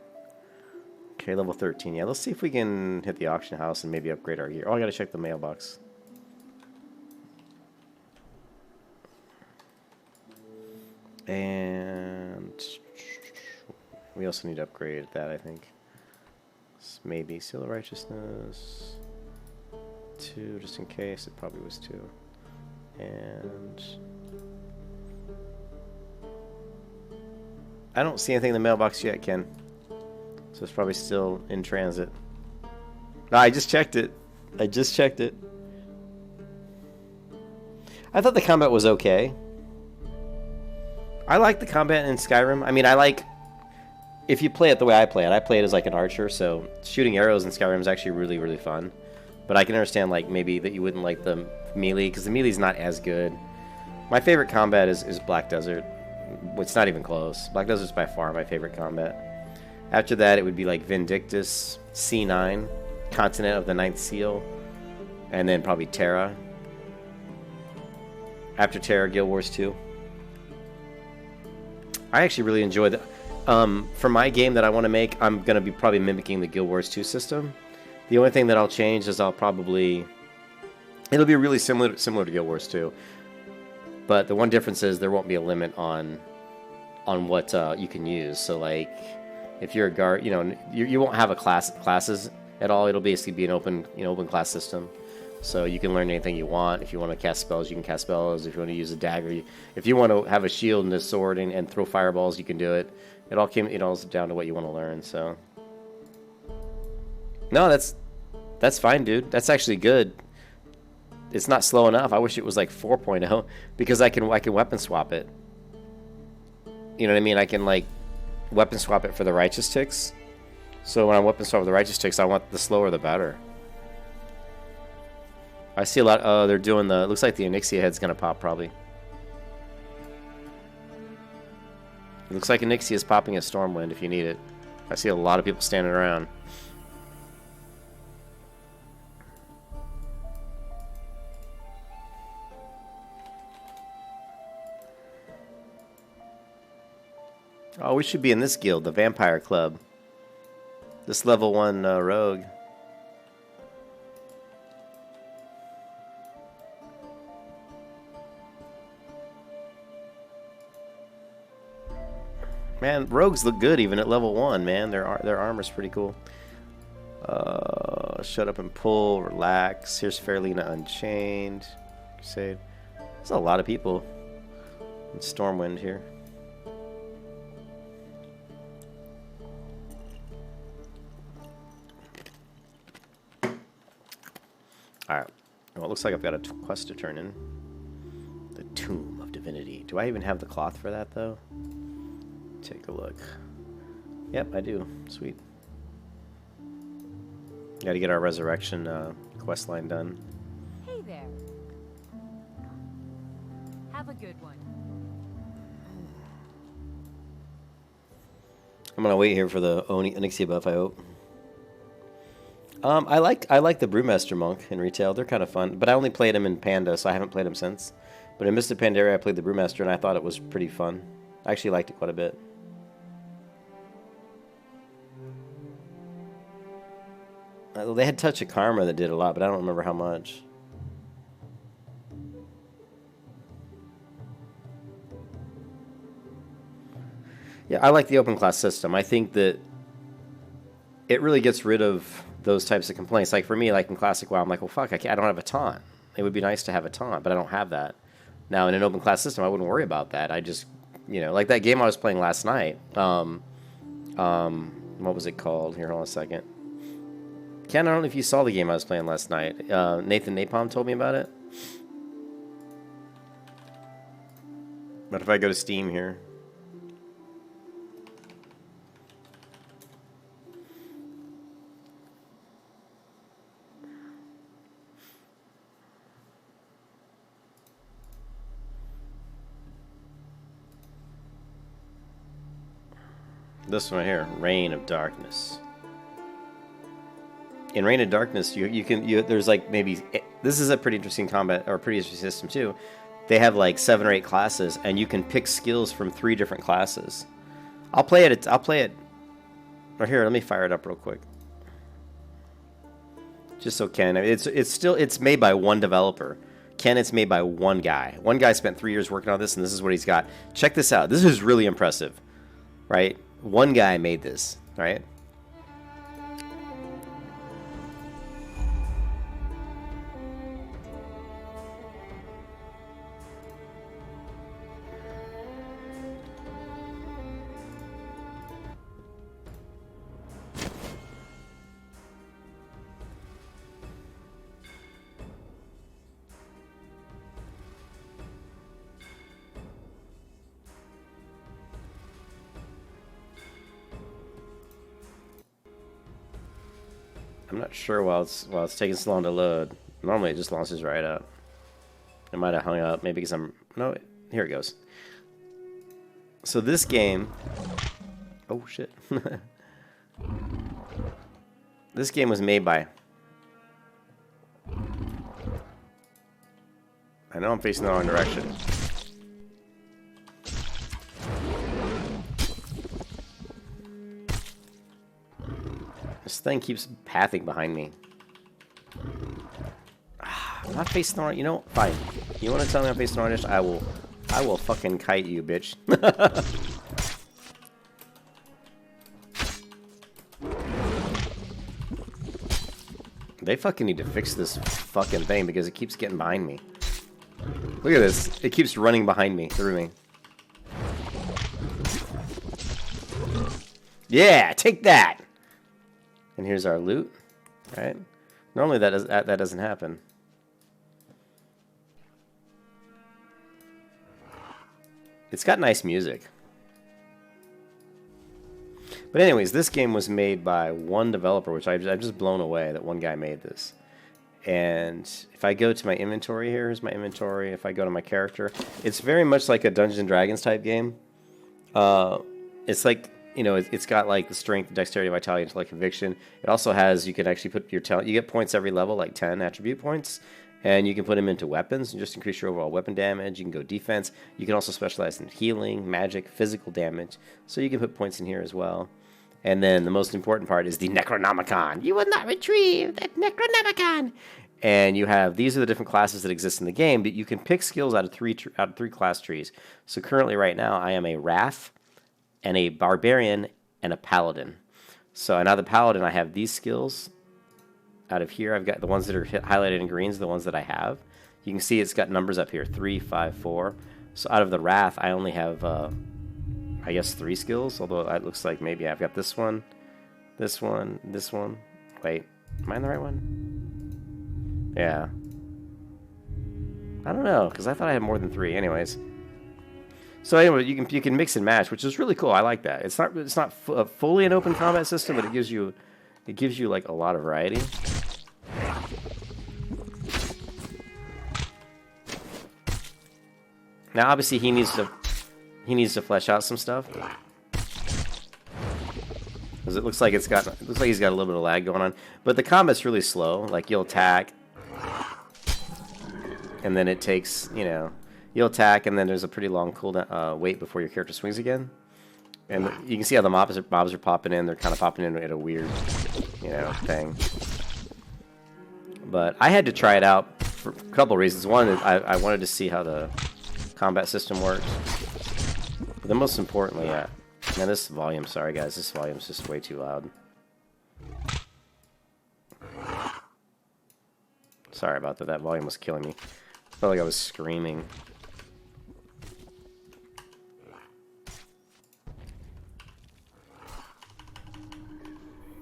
S1: Okay, level 13. Yeah, let's see if we can hit the auction house and maybe upgrade our gear. Oh, I gotta check the mailbox. And we also need to upgrade that, I think. Maybe Seal of Righteousness 2, just in case. It probably was 2. And I don't see anything in the mailbox yet, Ken. So it's probably still in transit. No, I just checked it. I just checked it. I thought the combat was okay. I like the combat in Skyrim. I mean, I like... if you play it the way I play it as like an archer, so shooting arrows in Skyrim is actually really, really fun. But I can understand like maybe that you wouldn't like the melee, because the melee's not as good. My favorite combat is Black Desert. It's not even close. Black Desert's by far my favorite combat. After that, it would be like Vindictus, C9, Continent of the Ninth Seal, and then probably Terra. After Terra, Guild Wars 2. I actually really enjoy the... for my game that I want to make, I'm going to be probably mimicking the Guild Wars 2 system. The only thing that I'll change is I'll probably... it'll be really similar to Guild Wars 2. But the one difference is there won't be a limit on what you can use. So, like, if you're a guard, you won't have classes at all. It'll basically be an open class system. So you can learn anything you want. If you want to cast spells, you can cast spells. If you want to use a dagger, if you want to have a shield and a sword and throw fireballs, you can do it. It all's down to what you want to learn. So, no, that's fine, dude. That's actually good. It's not slow enough. I wish it was like 4.0 because I can weapon swap it. You know what I mean? I can like weapon swap it for the righteous ticks. So when I weapon swap with the righteous ticks, I want the slower the better. I see a lot. Oh, they're doing the... looks like the Onyxia head's gonna pop probably. It looks like Onyxia is popping a Stormwind if you need it. I see a lot of people standing around. Oh, we should be in this guild, the Vampire Club. This level 1 rogue. Man, rogues look good even at level 1, man. Their armor's pretty cool. Shut up and pull, relax. Here's Fairlina Unchained. Crusade. There's a lot of people in Stormwind here. Alright. Well, it looks like I've got a quest to turn in. The Tomb of Divinity. Do I even have the cloth for that, though? Take a look. Yep, I do. Sweet. Gotta get our resurrection quest line done.
S3: Hey there. Have a good one.
S1: I'm gonna wait here for the Onyxia buff, I hope. I like the Brewmaster Monk in retail. They're kind of fun, but I only played him in Panda, so I haven't played him since. But in Mr. Pandaria, I played the Brewmaster, and I thought it was pretty fun. I actually liked it quite a bit. They had Touch of Karma that did a lot, but I don't remember how much. Yeah, I like the open class system. I think that it really gets rid of those types of complaints. Like for me, like in Classic WoW, I'm like, well, fuck, I don't have a taunt. It would be nice to have a taunt, but I don't have that. Now, in an open class system, I wouldn't worry about that. I just, like that game I was playing last night. What was it called? Here, hold on a second. Ken, I don't know if you saw the game I was playing last night. Nathan Napalm told me about it. But if I go to Steam here. This one here, Reign of Darkness. In Reign of Darkness, there's like maybe, this is a pretty interesting combat, or pretty interesting system too. They have like 7 or 8 classes, and you can pick skills from 3 different classes. I'll play it. Right here, let me fire it up real quick. Just so Ken, it's made by one developer. Ken, it's made by one guy. One guy spent 3 years working on this, and this is what he's got. Check this out. This is really impressive, right? One guy made this, right? I'm not sure while it's taking so long to load. Normally it just launches right up. It might have hung up, maybe because no, here it goes. So this game, oh shit. This game was made by, I know I'm facing the wrong direction. This thing keeps pathing behind me. I'm not facing the right. Fine. You want to tell me I'm facing the right direction? I will fucking kite you, bitch. They fucking need to fix this fucking thing because it keeps getting behind me. Look at this. It keeps running behind me, through me. Yeah, take that. And here's our loot, right? Normally that doesn't happen. It's got nice music. But anyways, this game was made by one developer, which I'm just blown away that one guy made this. And if I go to my inventory, here's my inventory. If I go to my character, it's very much like a Dungeons and Dragons type game. It's like, it's got like the strength, dexterity, vitality, intellect, conviction. It also has, you can actually put your talent. You get points every level, like 10 attribute points. And you can put them into weapons and just increase your overall weapon damage. You can go defense. You can also specialize in healing, magic, physical damage. So you can put points in here as well. And then the most important part is the Necronomicon. You will not retrieve that Necronomicon. And you have, these are the different classes that exist in the game, but you can pick skills out of three class trees. So currently right now I am a Wrath and a Barbarian and a Paladin. So now the Paladin, I have these skills. Out of here, I've got the ones that are highlighted in greens, the ones that I have. You can see it's got numbers up here, 3, 5, 4. So out of the Wrath, I only have, I guess, 3 skills. Although it looks like maybe I've got this one, this one, this one. Wait, am I in the right one? Yeah. I don't know, because I thought I had more than 3. Anyways. So anyway, you can mix and match, which is really cool. I like that. It's not fully an open combat system, but it gives you like a lot of variety. Now, obviously, he needs to flesh out some stuff, because it looks like he's got a little bit of lag going on. But the combat's really slow. Like you'll attack, and then it takes you'll attack, and then there's a pretty long cooldown wait before your character swings again. And you can see how the mobs are popping in. They're kind of popping in at a weird, thing. But I had to try it out for a couple of reasons. One, I wanted to see how the combat system works. But then most importantly, Now this volume, sorry guys, this volume's just way too loud. Sorry about that, that volume was killing me. Felt like I was screaming.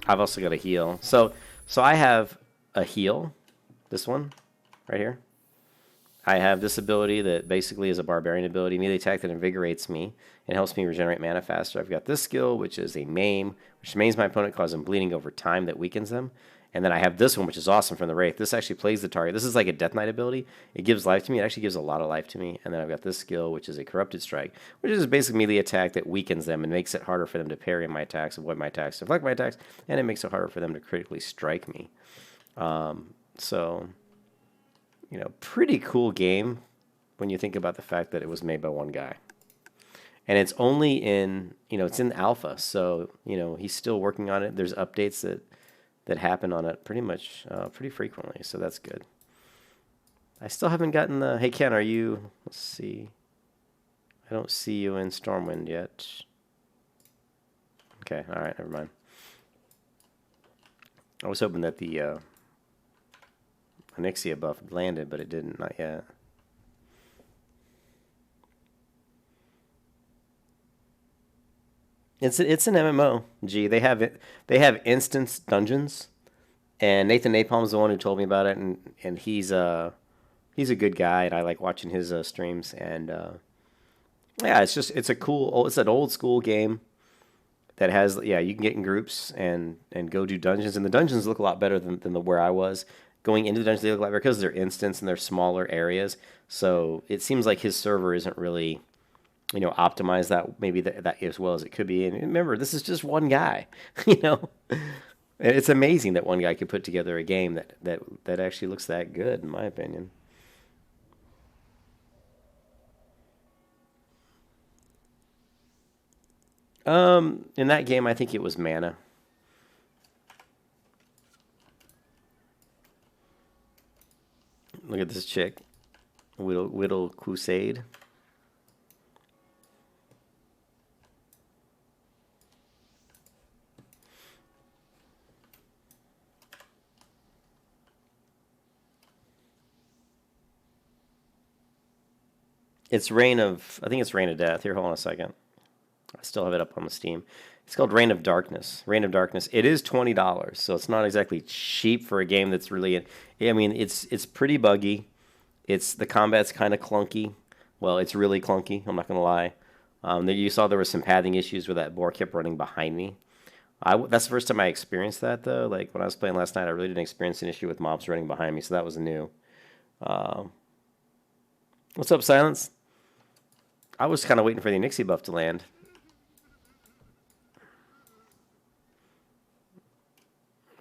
S1: I've also got a heal. So I have a heal, this one, right here. I have this ability that basically is a barbarian ability, melee attack that invigorates me and helps me regenerate mana faster. I've got this skill, which is a maim, which maims my opponent, causing bleeding over time that weakens them. And then I have this one, which is awesome from the Wraith. This actually plays the target. This is like a Death Knight ability. It gives life to me. It actually gives a lot of life to me. And then I've got this skill, which is a Corrupted Strike, which is basically melee attack that weakens them and makes it harder for them to parry my attacks, avoid my attacks, deflect my attacks, and it makes it harder for them to critically strike me. So, you know, pretty cool game when you think about the fact that it was made by one guy. And it's only in, you know, it's in alpha. So, you know, he's still working on it. There's updates that happen on it pretty much, pretty frequently. So that's good. I still haven't gotten the, hey Ken, are you, let's see. I don't see you in Stormwind yet. Okay, all right, never mind. I was hoping that the Onyxia buff landed, but it didn't, not yet. It's an MMO. Gee, they have instance dungeons, and Nathan Napalm's the one who told me about it, and he's a good guy, and I like watching his streams. And yeah, it's a cool, it's an old school game that has, yeah, you can get in groups and go do dungeons, and the dungeons look a lot better than the where I was. Going into the dungeons, they look a lot better because they're instance and they're smaller areas. So it seems like his server isn't really, you know, optimize that maybe that as well as it could be. And remember, this is just one guy, you know. And it's amazing that one guy could put together a game that actually looks that good, in my opinion. In that game, I think it was mana. Look at this chick, Whittle Crusade. It's Reign of, I think it's Reign of Death. Here, hold on a second. I still have it up on the Steam. It's called Reign of Darkness. Reign of Darkness. It is $20, so it's not exactly cheap for a game that's really, I mean, it's pretty buggy. The combat's kind of clunky. Well, it's really clunky, I'm not going to lie. You saw there were some pathing issues where that boar kept running behind me. That's the first time I experienced that, though. Like, when I was playing last night, I really didn't experience an issue with mobs running behind me, so that was new. What's up, Silence? I was kind of waiting for the Onyxia buff to land.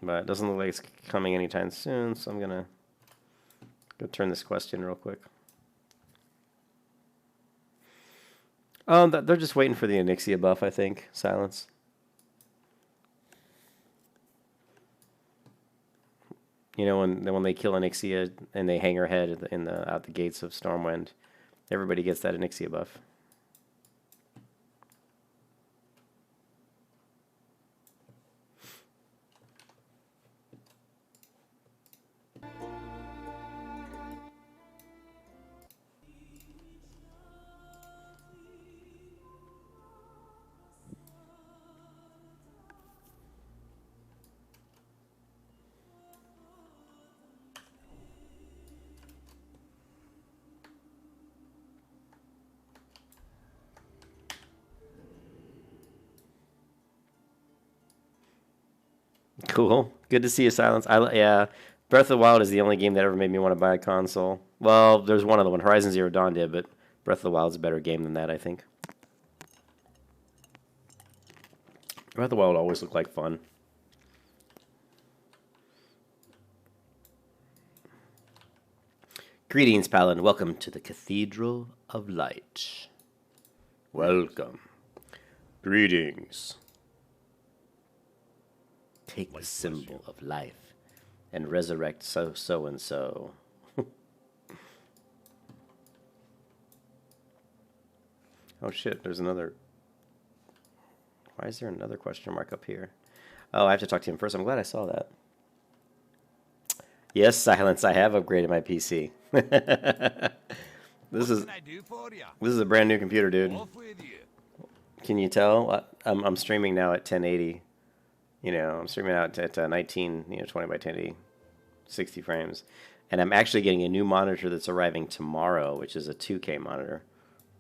S1: But it doesn't look like it's coming anytime soon, so I'm going to go turn this question real quick. They're just waiting for the Onyxia buff, I think. Silence. You know, when they kill Onyxia and they hang her head out the gates of Stormwind, everybody gets that Onyxia buff. Cool. Good to see you, Silence. Yeah, Breath of the Wild is the only game that ever made me want to buy a console. Well, there's one other one. Horizon Zero Dawn did, but Breath of the Wild is a better game than that, I think. Breath of the Wild always looked like fun. Greetings, Paladin. Welcome to the Cathedral of Light. Welcome. Greetings. Take the symbol of life and resurrect so and so. Oh shit, there's another. Why is there another question mark up here? Oh, I have to talk to him first. I'm glad I saw that. Yes, Silence, I have upgraded my PC. This is a brand new computer, dude. Can you tell? I'm streaming now at 1080. You know, I'm streaming out at 19, 20 by 1080, 60 frames. And I'm actually getting a new monitor that's arriving tomorrow, which is a 2K monitor.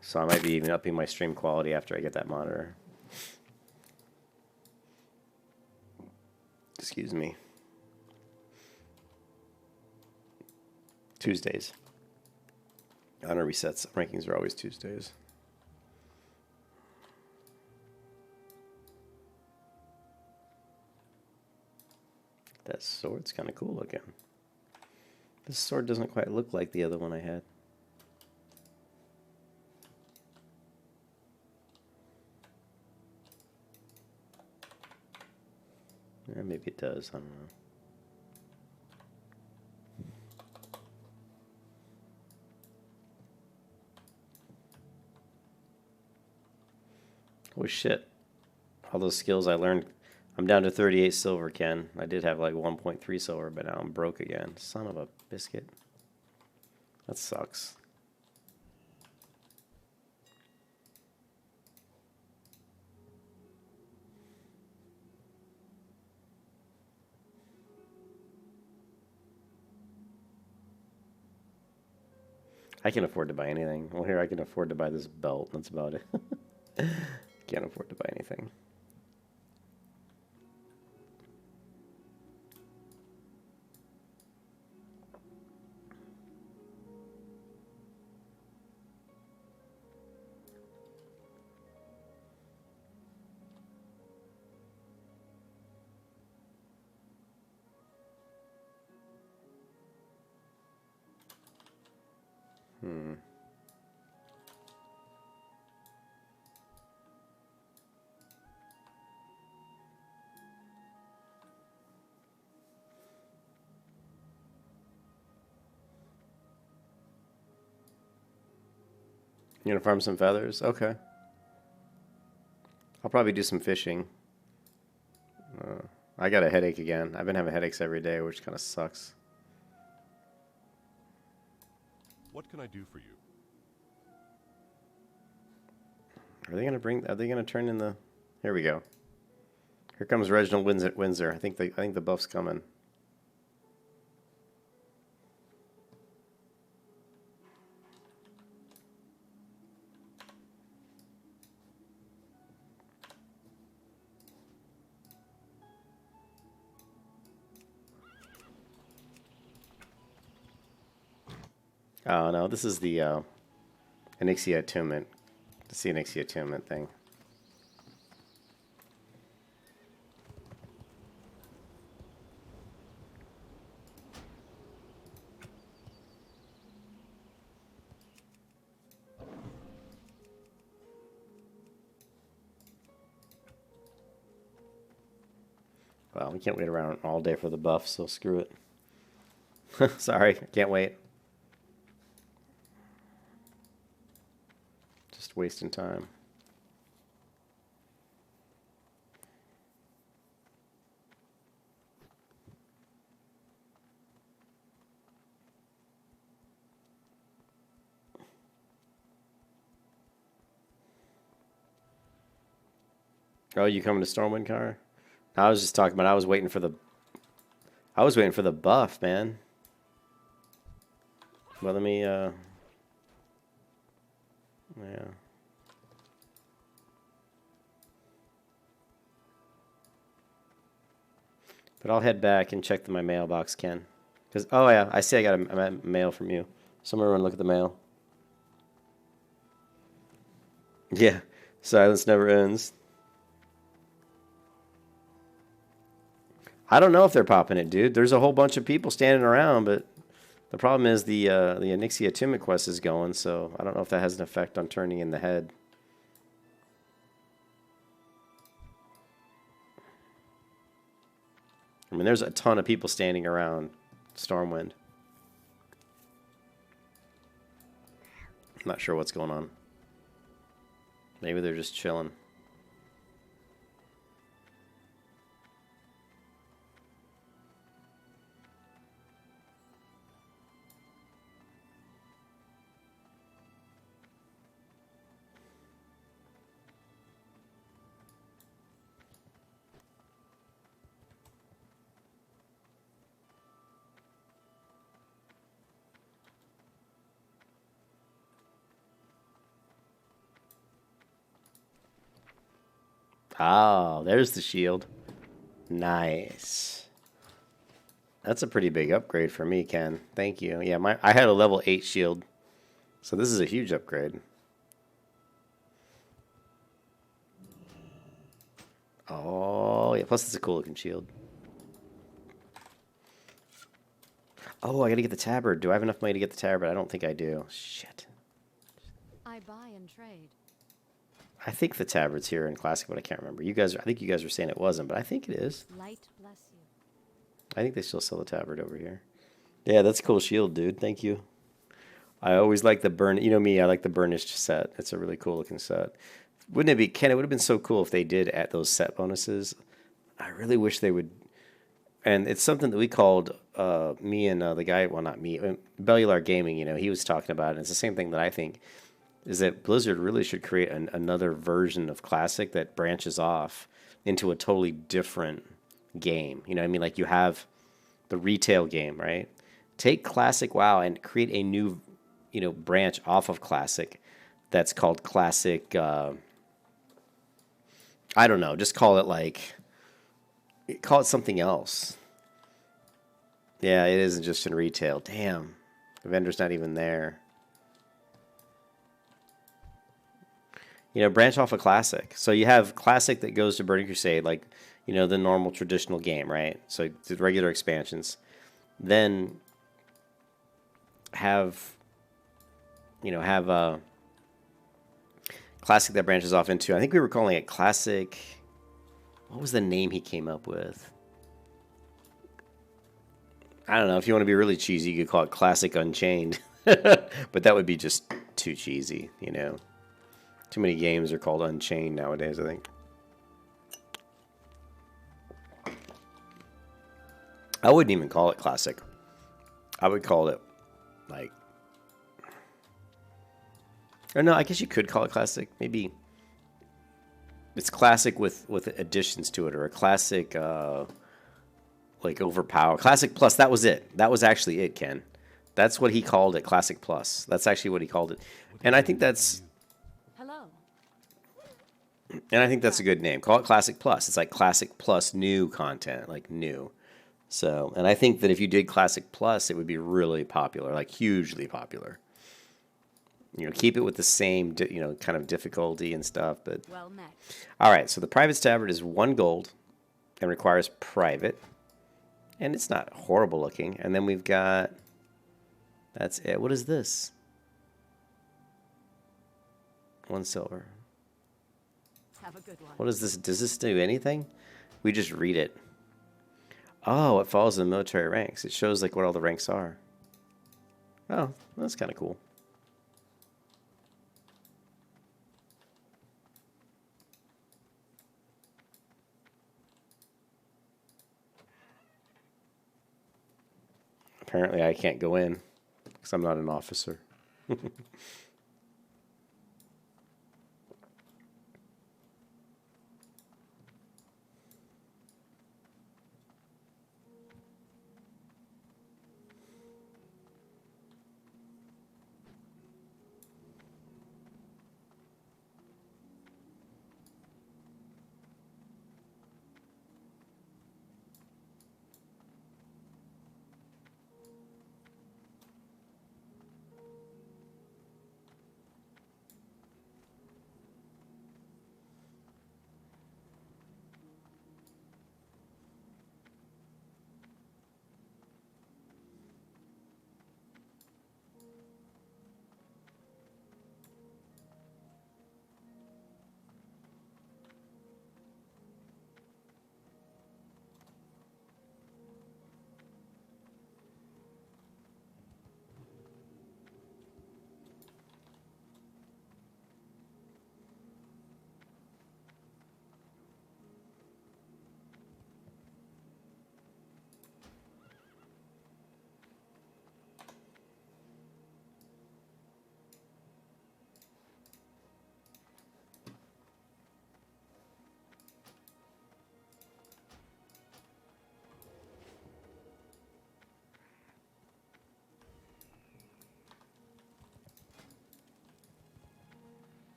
S1: So I might be even upping my stream quality after I get that monitor. Excuse me. Tuesdays. Honor resets. Rankings are always Tuesdays. That sword's kind of cool looking. This sword doesn't quite look like the other one I had. Yeah, maybe it does. I don't know. Oh shit. All those skills I learned. I'm down to 38 silver, Ken. I did have like 1.3 silver, but now I'm broke again. Son of a biscuit. That sucks. I can afford to buy anything. Well, here I can afford to buy this belt. That's about it. Can't afford to buy anything. You gonna farm some feathers? Okay. I'll probably do some fishing. I got a headache again. I've been having headaches every day, which kind of sucks.
S2: What can I do for you?
S1: Are they gonna turn in the? Here we go. Here comes Reginald Windsor. I think the buff's coming. Oh no, this is the Onyxia attunement. It's the Onyxia attunement thing. Well, we can't wait around all day for the buff, so screw it. Sorry, can't wait. Just wasting time. Oh, you coming to Stormwind, Car? I was just talking about I was waiting for the buff, man. Well, let me yeah. But I'll head back and check my mailbox, Ken. Cause oh yeah, I see I got a mail from you. Someone run look at the mail. Yeah, silence never ends. I don't know if they're popping it, dude. There's a whole bunch of people standing around, but the problem is the Onyxia attunement quest is going, so I don't know if that has an effect on turning in the head. I mean, there's a ton of people standing around Stormwind. I'm not sure what's going on. Maybe they're just chilling. Oh, there's the shield. Nice. That's a pretty big upgrade for me, Ken. Thank you. Yeah, I had a level 8 shield. So this is a huge upgrade. Oh, yeah. Plus, it's a cool looking shield. Oh, I gotta get the tabard. Do I have enough money to get the tabard? I don't think I do. Shit.
S3: I buy and trade.
S1: I think the tabard's here in Classic, but I can't remember. You guys, I think you guys were saying it wasn't, but I think it is.
S3: Light bless you.
S1: I think they still sell the tabard over here. Yeah, that's a cool shield, dude. Thank you. I always like the burn. You know me, I like the burnished set. It's a really cool looking set. Wouldn't it be, Ken? It would have been so cool if they did add those set bonuses. I really wish they would. And it's something that we called me and the guy. Well, not me. Bellular Gaming. You know, he was talking about it. And it's the same thing that I think is that Blizzard really should create another version of Classic that branches off into a totally different game. You know what I mean? Like you have the retail game, right? Take Classic WoW and create a new, branch off of Classic that's called Classic. I don't know. Just call it something else. Yeah, it isn't just in retail. Damn, the vendor's not even there. Branch off a Classic. So you have Classic that goes to Burning Crusade, like, the normal traditional game, right? So the regular expansions. Then have a Classic that branches off into, I think we were calling it Classic. What was the name he came up with? I don't know. If you want to be really cheesy, you could call it Classic Unchained. But that would be just too cheesy, Too many games are called Unchained nowadays, I think. I wouldn't even call it Classic. I would call it, or no, I guess you could call it Classic. Maybe it's Classic with additions to it, or a Classic, Overpower. Classic Plus, that was it. That was actually it, Ken. That's what he called it, Classic Plus. That's actually what he called it. And I think that's...
S3: Hello.
S1: And I think that's a good name. Call it Classic Plus. It's like Classic Plus new content, like new. So, and I think that if you did Classic Plus, it would be really popular, like hugely popular. Keep it with the same, kind of difficulty and stuff. But
S3: Well met.
S1: all right, so the private tabard is 1 gold and requires private. And it's not horrible looking. And then we've got, that's it. What is this? 1 silver.
S3: Have a good one.
S1: What is this? Does this do anything? We just read it. Oh, it follows the military ranks. It shows what all the ranks are. Oh, that's kind of cool. Apparently I can't go in because I'm not an officer.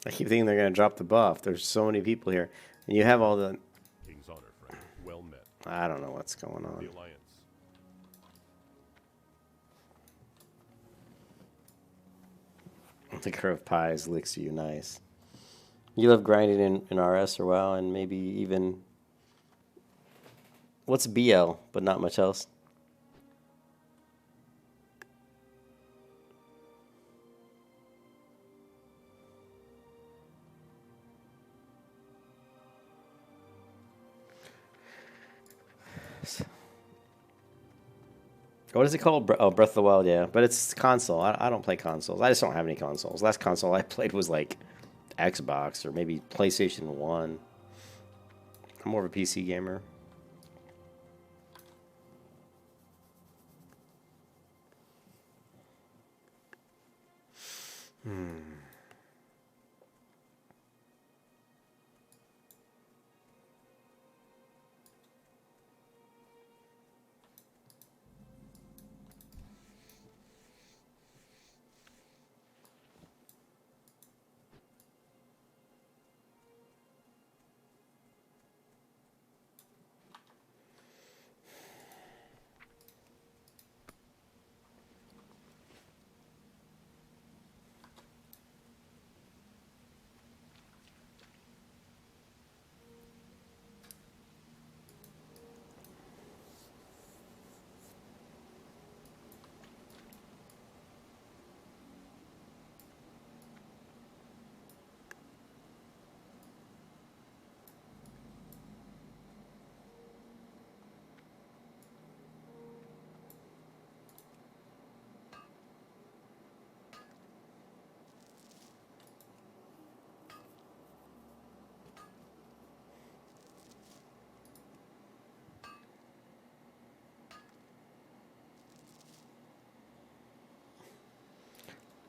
S1: I keep thinking they're going to drop the buff. There's so many people here. And you have all the...
S4: King's honor, friend. Well met.
S1: I don't know what's going on.
S4: The Alliance.
S1: The curved pies licks you nice. You love grinding in RS or WoW and maybe even... What's BL, but not much else? What is it called? Oh, Breath of the Wild, yeah. But it's console. I don't play consoles. I just don't have any consoles. Last console I played was like Xbox or maybe PlayStation 1. I'm more of a PC gamer.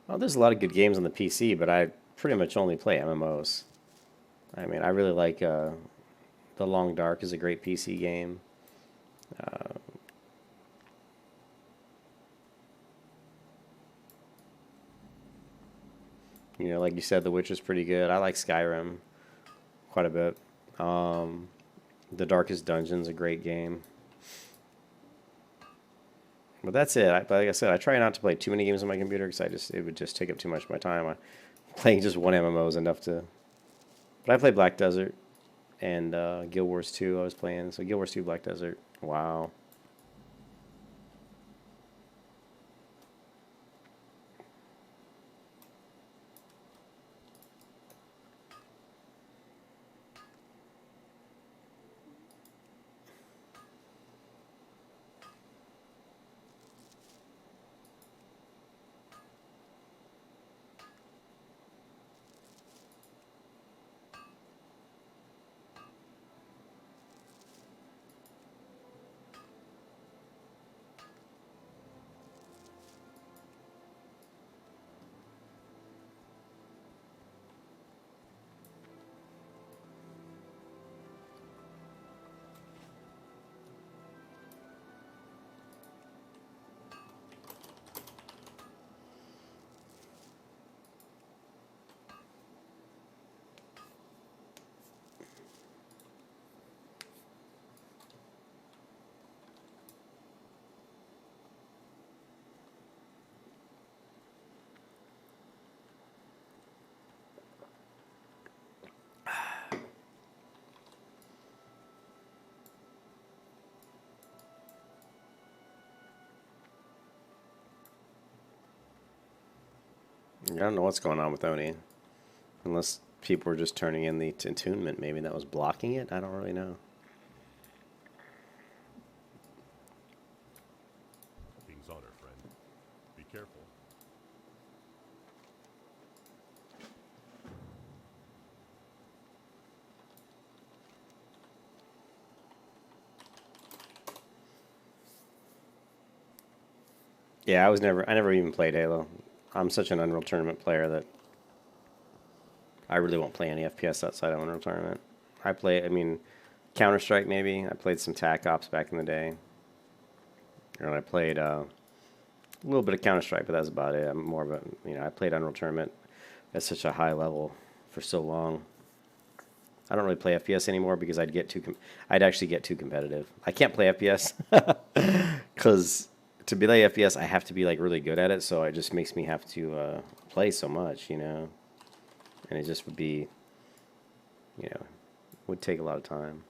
S1: Well, there's a lot of good games on the PC, but I pretty much only play MMOs. I mean, I really like The Long Dark is a great PC game. You know, like you said, The Witcher's pretty good. I like Skyrim quite a bit. The Darkest Dungeon's a great game. But that's it. Like I said, I try not to play too many games on my computer because it would just take up too much of my time. Playing just one MMO is enough to. But I play Black Desert and Guild Wars 2 I was playing. So Guild Wars 2, Black Desert. Wow. I don't know what's going on with Oni. Unless people were just turning in the attunement, maybe that was blocking it. I don't really know.
S4: King's honor, friend. Be careful.
S1: Yeah, I never even played Halo. I'm such an Unreal Tournament player that I really won't play any FPS outside of Unreal Tournament. I mean, Counter-Strike maybe. I played some TAC Ops back in the day. And I played a little bit of Counter-Strike, but that's about it. I'm more of a, I played Unreal Tournament at such a high level for so long. I don't really play FPS anymore because I'd actually get too competitive. I can't play FPS because to play FPS, I have to be like really good at it. So it just makes me have to play so much, you know. And it just would be, you know, would take a lot of time.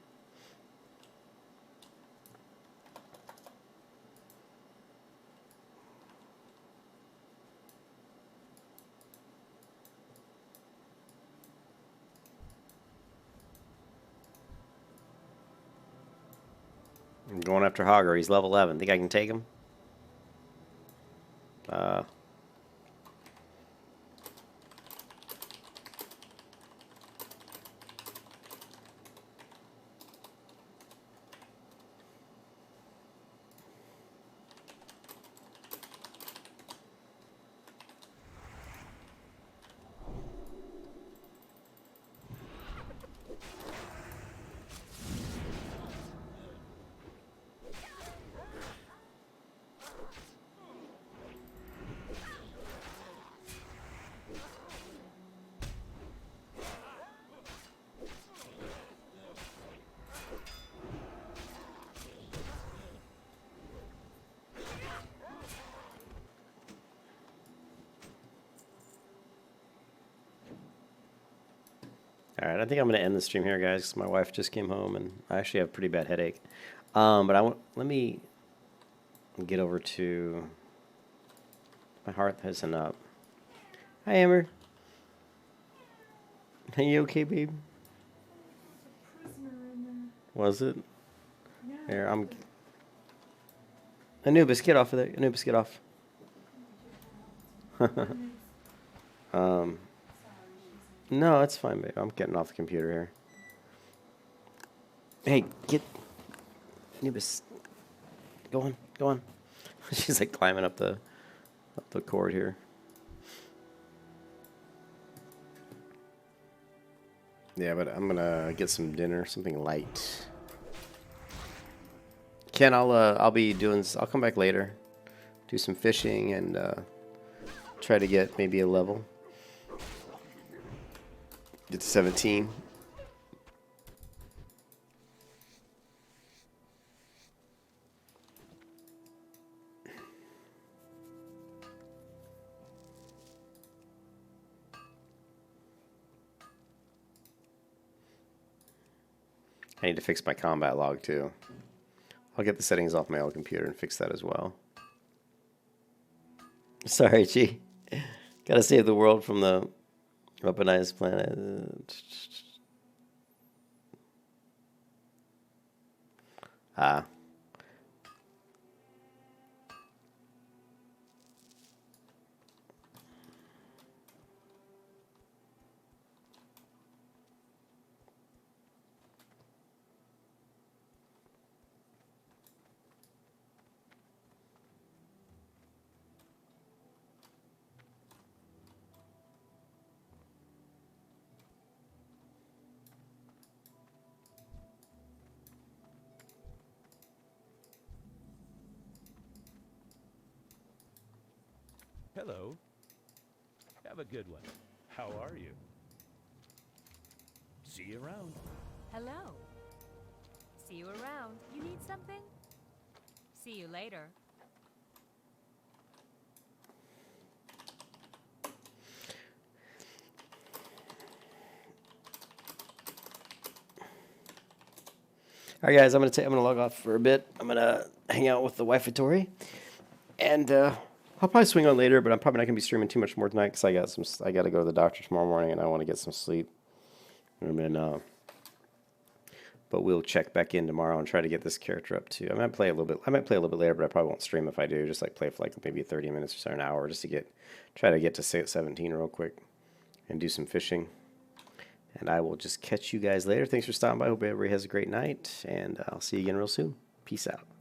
S1: I'm going after Hogger. He's level 11. Think I can take him? All right, I think I'm going to end the stream here, guys, because my wife just came home, and I actually have a pretty bad headache. But let me get over to my heart isn't up. Hi, Amber. Are you okay, babe? Was it? Here, Anubis, get off of there. Anubis, get off. No, it's fine, babe. I'm getting off the computer here. Hey, get Anubis. Go on, go on. She's like climbing up the cord here. Yeah, but I'm gonna get some dinner, something light. Ken, I'll be doing. I'll come back later, do some fishing, and try to get maybe a level. Get to 17. I need to fix my combat log too. I'll get the settings off my old computer and fix that as well. Sorry, G. Gotta save the world from the weaponized planet. Ah.
S4: Hello. Have a good one. How are you? See you around.
S3: Hello. See you around. You need something? See you later.
S1: All right, guys, I'm gonna log off for a bit. I'm gonna hang out with the wifatory, and I'll probably swing on later. But I'm probably not gonna be streaming too much more tonight because I got to go to the doctor tomorrow morning, and I want to get some sleep. And then, but we'll check back in tomorrow and try to get this character up too. I might play a little bit. I might play a little bit later, but I probably won't stream if I do. Just like play for like maybe 30 minutes or so, an hour, just to try to get to 17 real quick, and do some fishing. And I will just catch you guys later. Thanks for stopping by. Hope everybody has a great night. And I'll see you again real soon. Peace out.